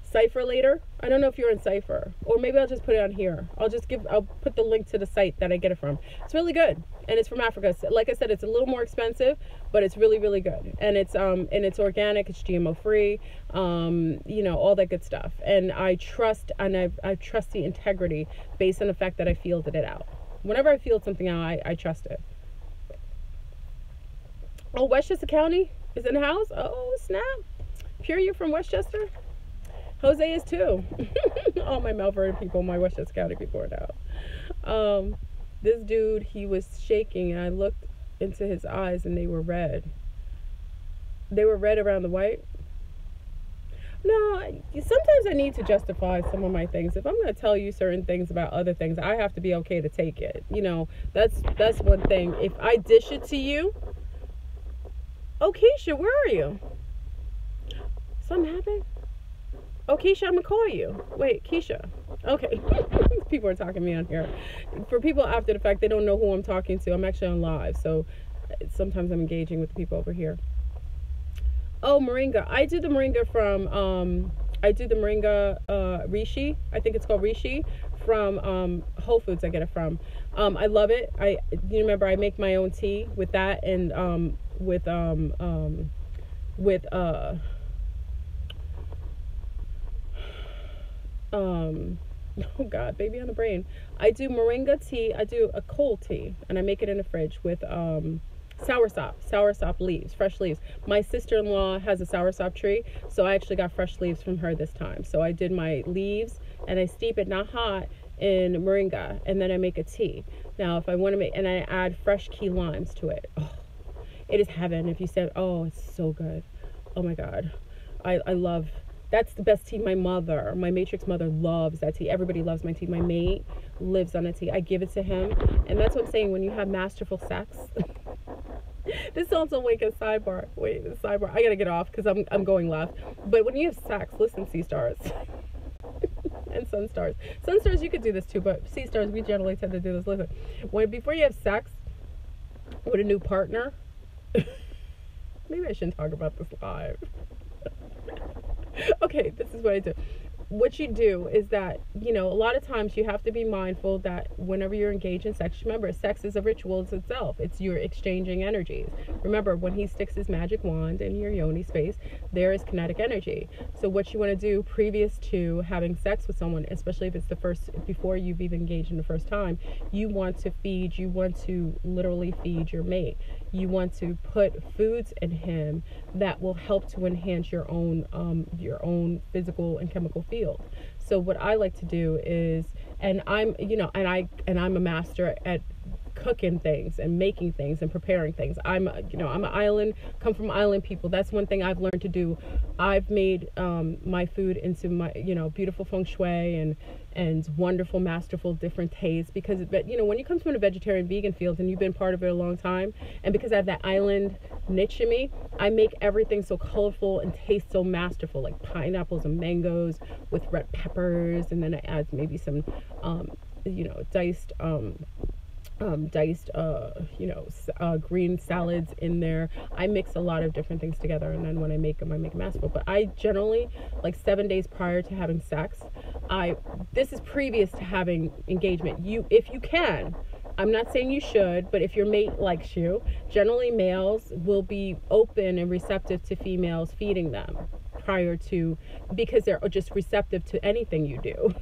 Cypher later. I don't know if you're in Cypher, or maybe I'll just put it on here. I'll put the link to the site that I get it from. It's really good, and it's from Africa. So, like I said, it's a little more expensive, but it's really, really good, and it's organic, it's GMO free, you know, all that good stuff. And I trust the integrity based on the fact that I fielded it out. Whenever I field something out, I trust it. Oh, Westchester County is in the house. Oh, snap! Pure, you from Westchester? Jose is too. All my Melbourne people, my Westchester County people are now. This dude, he was shaking, and I looked into his eyes, and they were red. They were red around the white. No, sometimes I need to justify some of my things. If I'm going to tell you certain things about other things, I have to be okay to take it. You know, that's one thing. If I dish it to you, oh, Keisha, where are you? Something happened? Oh, Keisha, I'm gonna call you. Wait, Keisha. Okay. People are talking to me on here. For people after the fact, they don't know who I'm talking to. I'm actually on live, so sometimes I'm engaging with the people over here. Oh, moringa. I do the moringa from Rishi. I think it's called Rishi, from Whole Foods. I get it from. I love it. You remember I make my own tea with that, and oh God, baby on the brain. I do moringa tea. I do a cold tea, and I make it in the fridge with soursop leaves, fresh leaves. My sister-in-law has a soursop tree, so I actually got fresh leaves from her this time. So I did my leaves, and I steep it not hot in moringa, and then I make a tea. Now, if I want to make, and I add fresh key limes to it. Oh, it is heaven. If you said, oh, it's so good. Oh my God, I love. That's the best tea. My matrix mother loves that tea. Everybody loves my tea. My mate lives on a tea. I give it to him. And that's what I'm saying. When you have masterful sex. This sounds like a sidebar. Wait, a sidebar. I got to get off because I'm going left. But when you have sex, listen, sea stars. And sun stars. Sun stars, you could do this too. But sea stars, we generally tend to do this. Listen, before you have sex with a new partner. Maybe I shouldn't talk about this live. Okay, this is what I do. What you do is that, you know, a lot of times you have to be mindful that whenever you're engaged in sex, remember, sex is a ritual itself. It's you're exchanging energies. Remember, when he sticks his magic wand in your yoni space, there is kinetic energy. So what you want to do previous to having sex with someone, especially if it's before you've even engaged in the first time, you want to literally feed your mate. You want to put foods in him that will help to enhance your own physical and chemical field. So what I like to do is, and I'm a master at cooking things and making things and preparing things. I'm an island, come from island people. That's one thing I've learned to do. I've made my food into my, beautiful feng shui and wonderful, masterful, different tastes, because, when you come from a vegetarian vegan field and you've been part of it a long time, and because I have that island niche in me, I make everything so colorful and taste so masterful, like pineapples and mangoes with red peppers, and then I add maybe some diced green salads in there. I mix a lot of different things together, and then when I make them masterful. But I generally, like 7 days prior to having sex, this is previous to having engagement, if you can, I'm not saying you should, but if your mate likes you, generally males will be open and receptive to females feeding them prior to, because they're just receptive to anything you do.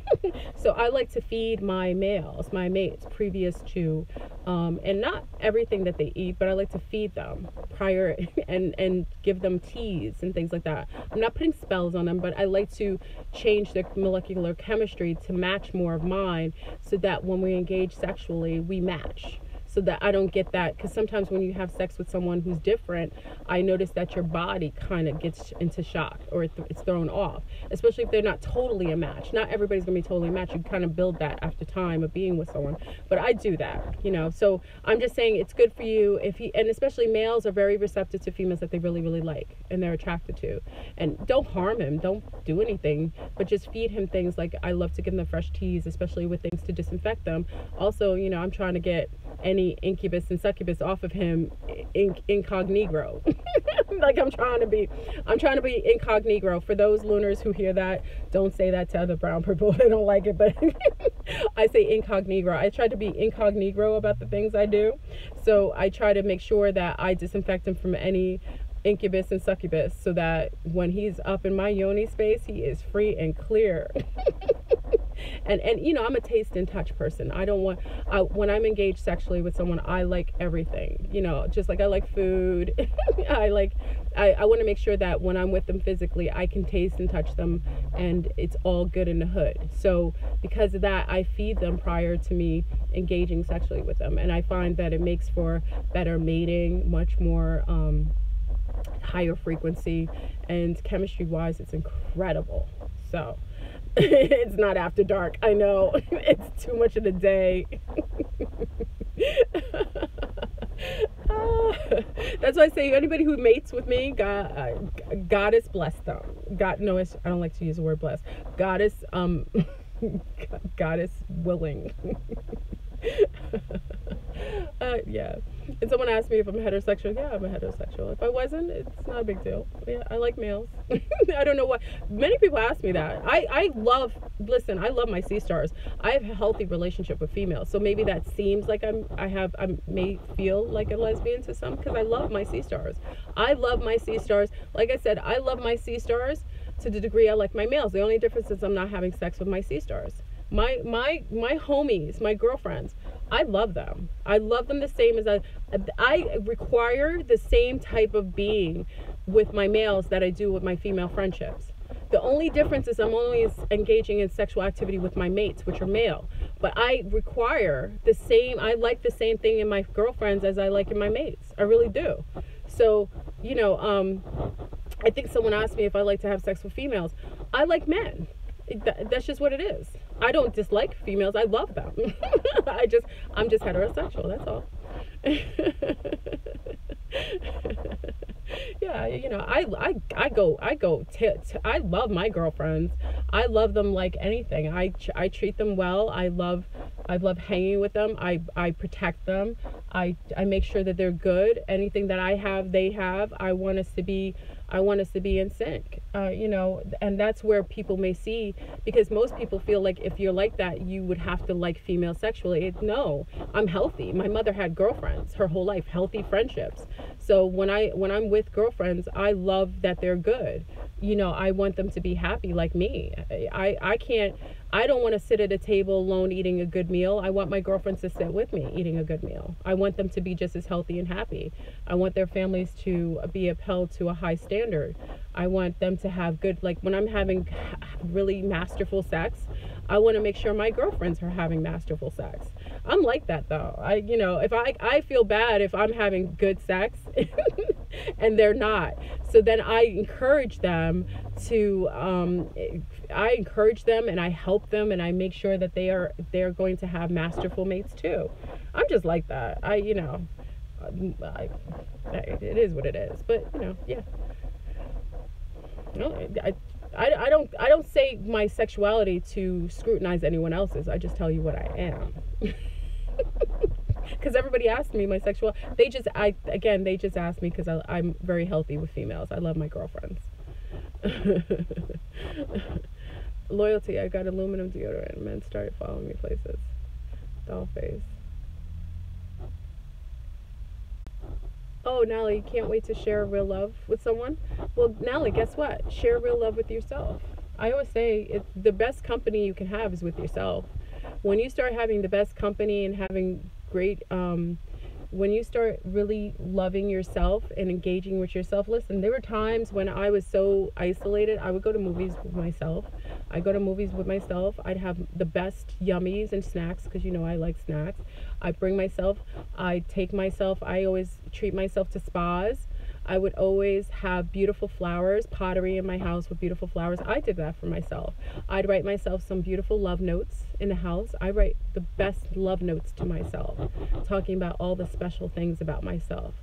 So I like to feed my mates, previous to, and not everything that they eat, but I like to feed them prior and give them teas and things like that. I'm not putting spells on them, but I like to change their molecular chemistry to match more of mine, so that when we engage sexually, we match. So that I don't get that, because sometimes when you have sex with someone who's different, I notice that your body kind of gets into shock, or it's thrown off, especially if they're not totally a match. Not everybody's gonna be totally a match. You kind of build that after time of being with someone, but I do that, so I'm just saying it's good for you and especially males are very receptive to females that they really, really like and they're attracted to. And don't harm him, don't do anything, but just feed him things. Like I love to give them fresh teas, especially with things to disinfect them. Also, I'm trying to get any incubus and succubus off of him incognito. Like I'm trying to be incognito. For those lunars who hear that, don't say that to other brown people. They don't like it, but I say incognito. I try to be incognito about the things I do. So I try to make sure that I disinfect him from any incubus and succubus, so that when he's up in my yoni space, he is free and clear. And I'm a taste and touch person. When I'm engaged sexually with someone, I like everything, just like I like food. I want to make sure that when I'm with them physically, I can taste and touch them and it's all good in the hood. So because of that, I feed them prior to me engaging sexually with them. And I find that it makes for better mating, much more higher frequency, and chemistry wise, it's incredible. So it's not after dark. I know it's too much of the day. That's why I say anybody who mates with me, Goddess bless them. I don't like to use the word bless. Goddess willing. Yeah. And someone asked me if I'm heterosexual. Yeah, I'm a heterosexual. If I wasn't, it's not a big deal. Yeah, I like males. I don't know why. Many people ask me that. I love my sea stars. I have a healthy relationship with females. So maybe that seems like I may feel like a lesbian to some, because I love my sea stars. I love my sea stars. Like I said, I love my sea stars to the degree I like my males. The only difference is I'm not having sex with my sea stars. My homies, my girlfriends, I love them. I love them the same as I require the same type of being with my males that I do with my female friendships. The only difference is I'm only engaging in sexual activity with my mates, which are male. But I require I like the same thing in my girlfriends as I like in my mates. I really do. So, I think someone asked me if I like to have sex with females. I like men. That's just what it is. I don't dislike females. I love them. I'm just heterosexual. That's all. Yeah, I love my girlfriends. I love them like anything. I treat them well. I love hanging with them. I protect them. I make sure that they're good. Anything that I have, they have. I want us to be in sync. And that's where people may see, because most people feel like if you're like that, you would have to like female sexually. No, I'm healthy. My mother had girlfriends her whole life, healthy friendships. So when I'm with girlfriends, I love that they're good. I want them to be happy like me. I don't want to sit at a table alone eating a good meal. I want my girlfriends to sit with me eating a good meal. I want them to be just as healthy and happy. I want their families to be upheld to a high standard. I want them to have good, like when I'm having really masterful sex, I want to make sure my girlfriends are having masterful sex. I'm like that though. If I feel bad if I'm having good sex and they're not. So then I encourage them and I help them and I make sure that they're going to have masterful mates too. I'm just like that. It is what it is. But yeah. No, I don't say my sexuality to scrutinize anyone else's. I just tell you what I am. Because everybody asks me my sexual. They just ask me because I'm very healthy with females. I love my girlfriends. Loyalty. I got aluminum deodorant. Men started following me places. Doll face. Oh, Nally, can't wait to share real love with someone. Well, Nally, guess what? Share real love with yourself. I always say the best company you can have is with yourself. When you start having the best company and having great, when you start really loving yourself and engaging with yourself, listen, there were times when I was so isolated, I would go to movies with myself. I'd have the best yummies and snacks because I like snacks. I always treat myself to spas. I would always have beautiful flowers, pottery in my house with beautiful flowers. I did that for myself. I'd write myself some beautiful love notes in the house. I write the best love notes to myself, talking about all the special things about myself.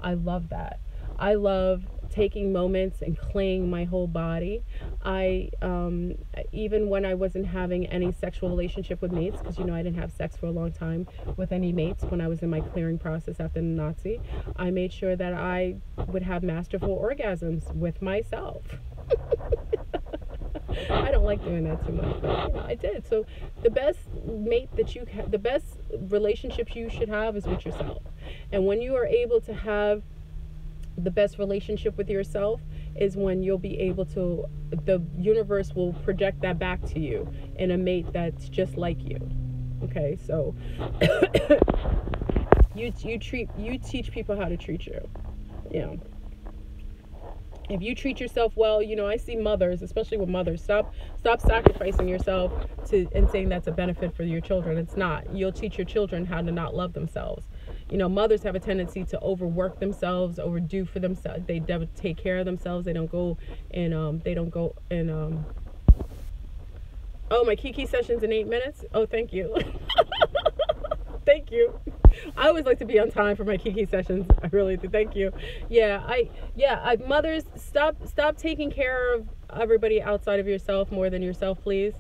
I love that. I love taking moments and cleaning my whole body. Even when I wasn't having any sexual relationship with mates, because I didn't have sex for a long time with any mates when I was in my clearing process after the Nazi, I made sure that I would have masterful orgasms with myself. I don't like doing that too much, but I did. So the best mate the best relationships you should have is with yourself. And when you are able to have the best relationship with yourself is when you'll be able to, the universe will project that back to you in a mate that's just like you. Okay, so you teach people how to treat you. If you treat yourself well, I see mothers, especially with mothers, stop sacrificing yourself and saying that's a benefit for your children. It's not. You'll teach your children how to not love themselves. Mothers have a tendency to overwork themselves, overdo for themselves. They never take care of themselves. They don't go and oh, my Kiki session's in 8 minutes. Oh, thank you. Thank you. I always like to be on time for my Kiki sessions. I really do. Thank you. Mothers, stop taking care of everybody outside of yourself more than yourself, please.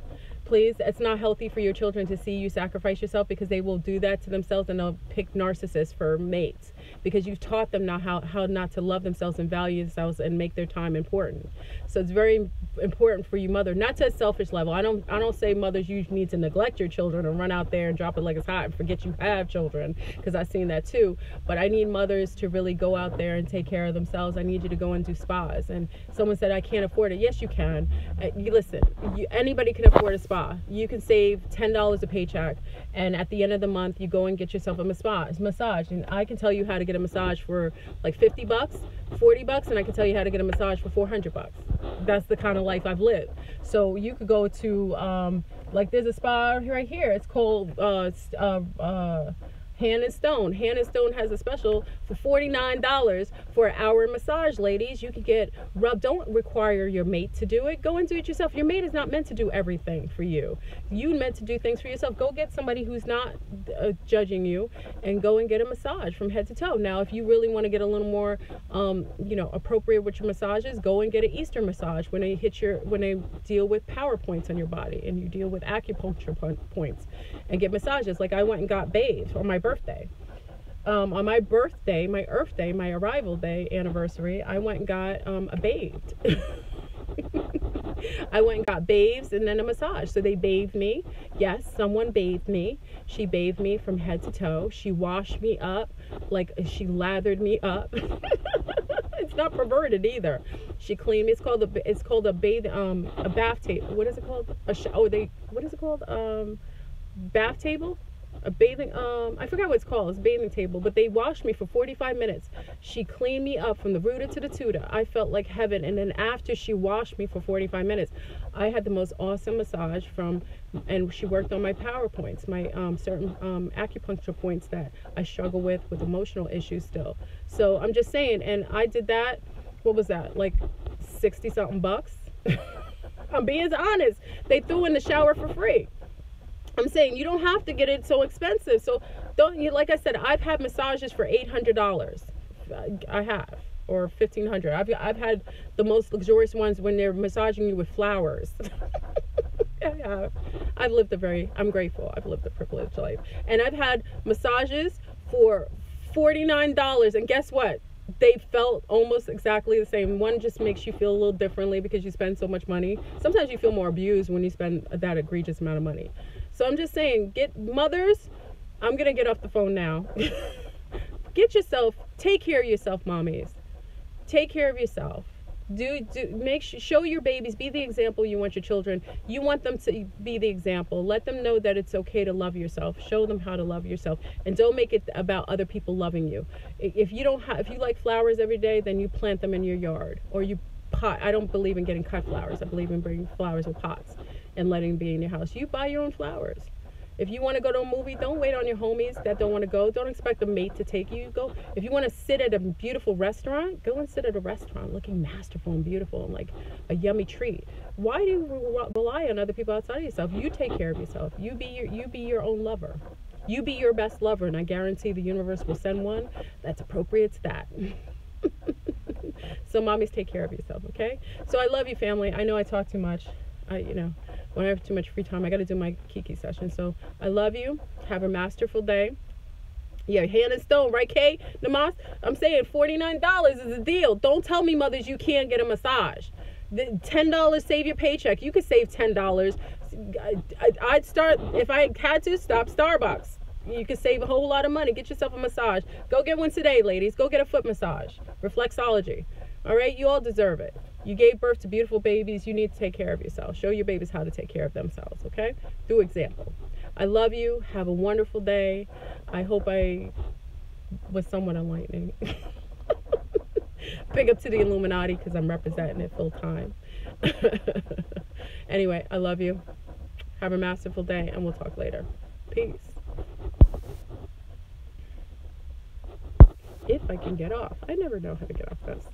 Please, it's not healthy for your children to see you sacrifice yourself, because they will do that to themselves and they'll pick narcissists for mates because you've taught them now how not to love themselves and value themselves and make their time important. So it's very important for you mother, not to a selfish level. I don't say mothers, you need to neglect your children and run out there and drop it like it's hot and forget you have children, because I've seen that too. But I need mothers to really go out there and take care of themselves. I need you to go and do spas. And someone said I can't afford it. Yes, you can. Listen, anybody can afford a spa. You can save $10 a paycheck, and at the end of the month you go and get yourself a massage. And I can tell you how to get a massage for like $50, $40, and I can tell you how to get a massage for $400. That's the kind of life I've lived. So you could go to like there's a spa right here. It's called Hand and Stone. Hand and Stone has a special for $49 for an hour massage, ladies. You can get rubbed. Don't require your mate to do it. Go and do it yourself. Your mate is not meant to do everything for you. You meant to do things for yourself. Go get somebody who's not judging you and go and get a massage from head to toe. Now, if you really want to get a little more, appropriate with your massages, go and get an Eastern massage when they deal with power points on your body and you deal with acupuncture points and get massages. Like I went and got bathed on my birthday. On my birthday, my Earth Day, my arrival day anniversary, I went and got a bathed. I went and got bathes and then a massage. So they bathed me. Yes, someone bathed me. She bathed me from head to toe. She washed me up, like she lathered me up. It's not perverted either. She cleaned me. It's called a bath table. What is it called? What is it called? Bath table. a bathing, I forgot what it's called, it's a bathing table, but they washed me for 45 minutes. She cleaned me up from the rooter to the tutor. I felt like heaven. And then after she washed me for 45 minutes, I had the most awesome massage and she worked on my power points, my certain acupuncture points that I struggle with emotional issues still. So I'm just saying, and I did that, what was that, like 60 something bucks? I'm being honest. They threw in the shower for free. I'm saying you don't have to get it so expensive. So don't you, like I said, I've had massages for $800. I have, or $1,500. I've had the most luxurious ones when they're massaging you with flowers. I've lived I'm grateful. I've lived a privileged life. And I've had massages for $49, and guess what? They felt almost exactly the same. One just makes you feel a little differently because you spend so much money. Sometimes you feel more abused when you spend that egregious amount of money. So I'm just saying, mothers, I'm going to get off the phone now. Take care of yourself, mommies. Take care of yourself. Show your babies, be the example you want your children. You want them to be the example. Let them know that it's okay to love yourself. Show them how to love yourself, and don't make it about other people loving you. If you like flowers every day, then you plant them in your yard, or you pot. I don't believe in getting cut flowers. I believe in bringing flowers with pots and letting them be in your house. You buy your own flowers. If you want to go to a movie, don't wait on your homies that don't want to go. Don't expect a mate to take you. Go. If you want to sit at a beautiful restaurant, go and sit at a restaurant looking masterful and beautiful and like a yummy treat. Why do you rely on other people outside of yourself? You take care of yourself. You be your own lover. You be your best lover, and I guarantee the universe will send one that's appropriate to that. So mommies, take care of yourself, okay? So I love you, family. I know I talk too much. When I have too much free time, I got to do my Kiki session. So I love you. Have a masterful day. Yeah, hand and stone, right, Kay? Namas? I'm saying $49 is a deal. Don't tell me, mothers, you can't get a massage. $10 save your paycheck. You could save $10. I'd start, if I had to, stop Starbucks. You could save a whole lot of money. Get yourself a massage. Go get one today, ladies. Go get a foot massage. Reflexology. All right? You all deserve it. You gave birth to beautiful babies. You need to take care of yourself. Show your babies how to take care of themselves, okay? Do example. I love you. Have a wonderful day. I hope I was somewhat enlightening. Big up to the Illuminati because I'm representing it full time. Anyway, I love you. Have a masterful day, and we'll talk later. Peace. If I can get off. I never know how to get off this.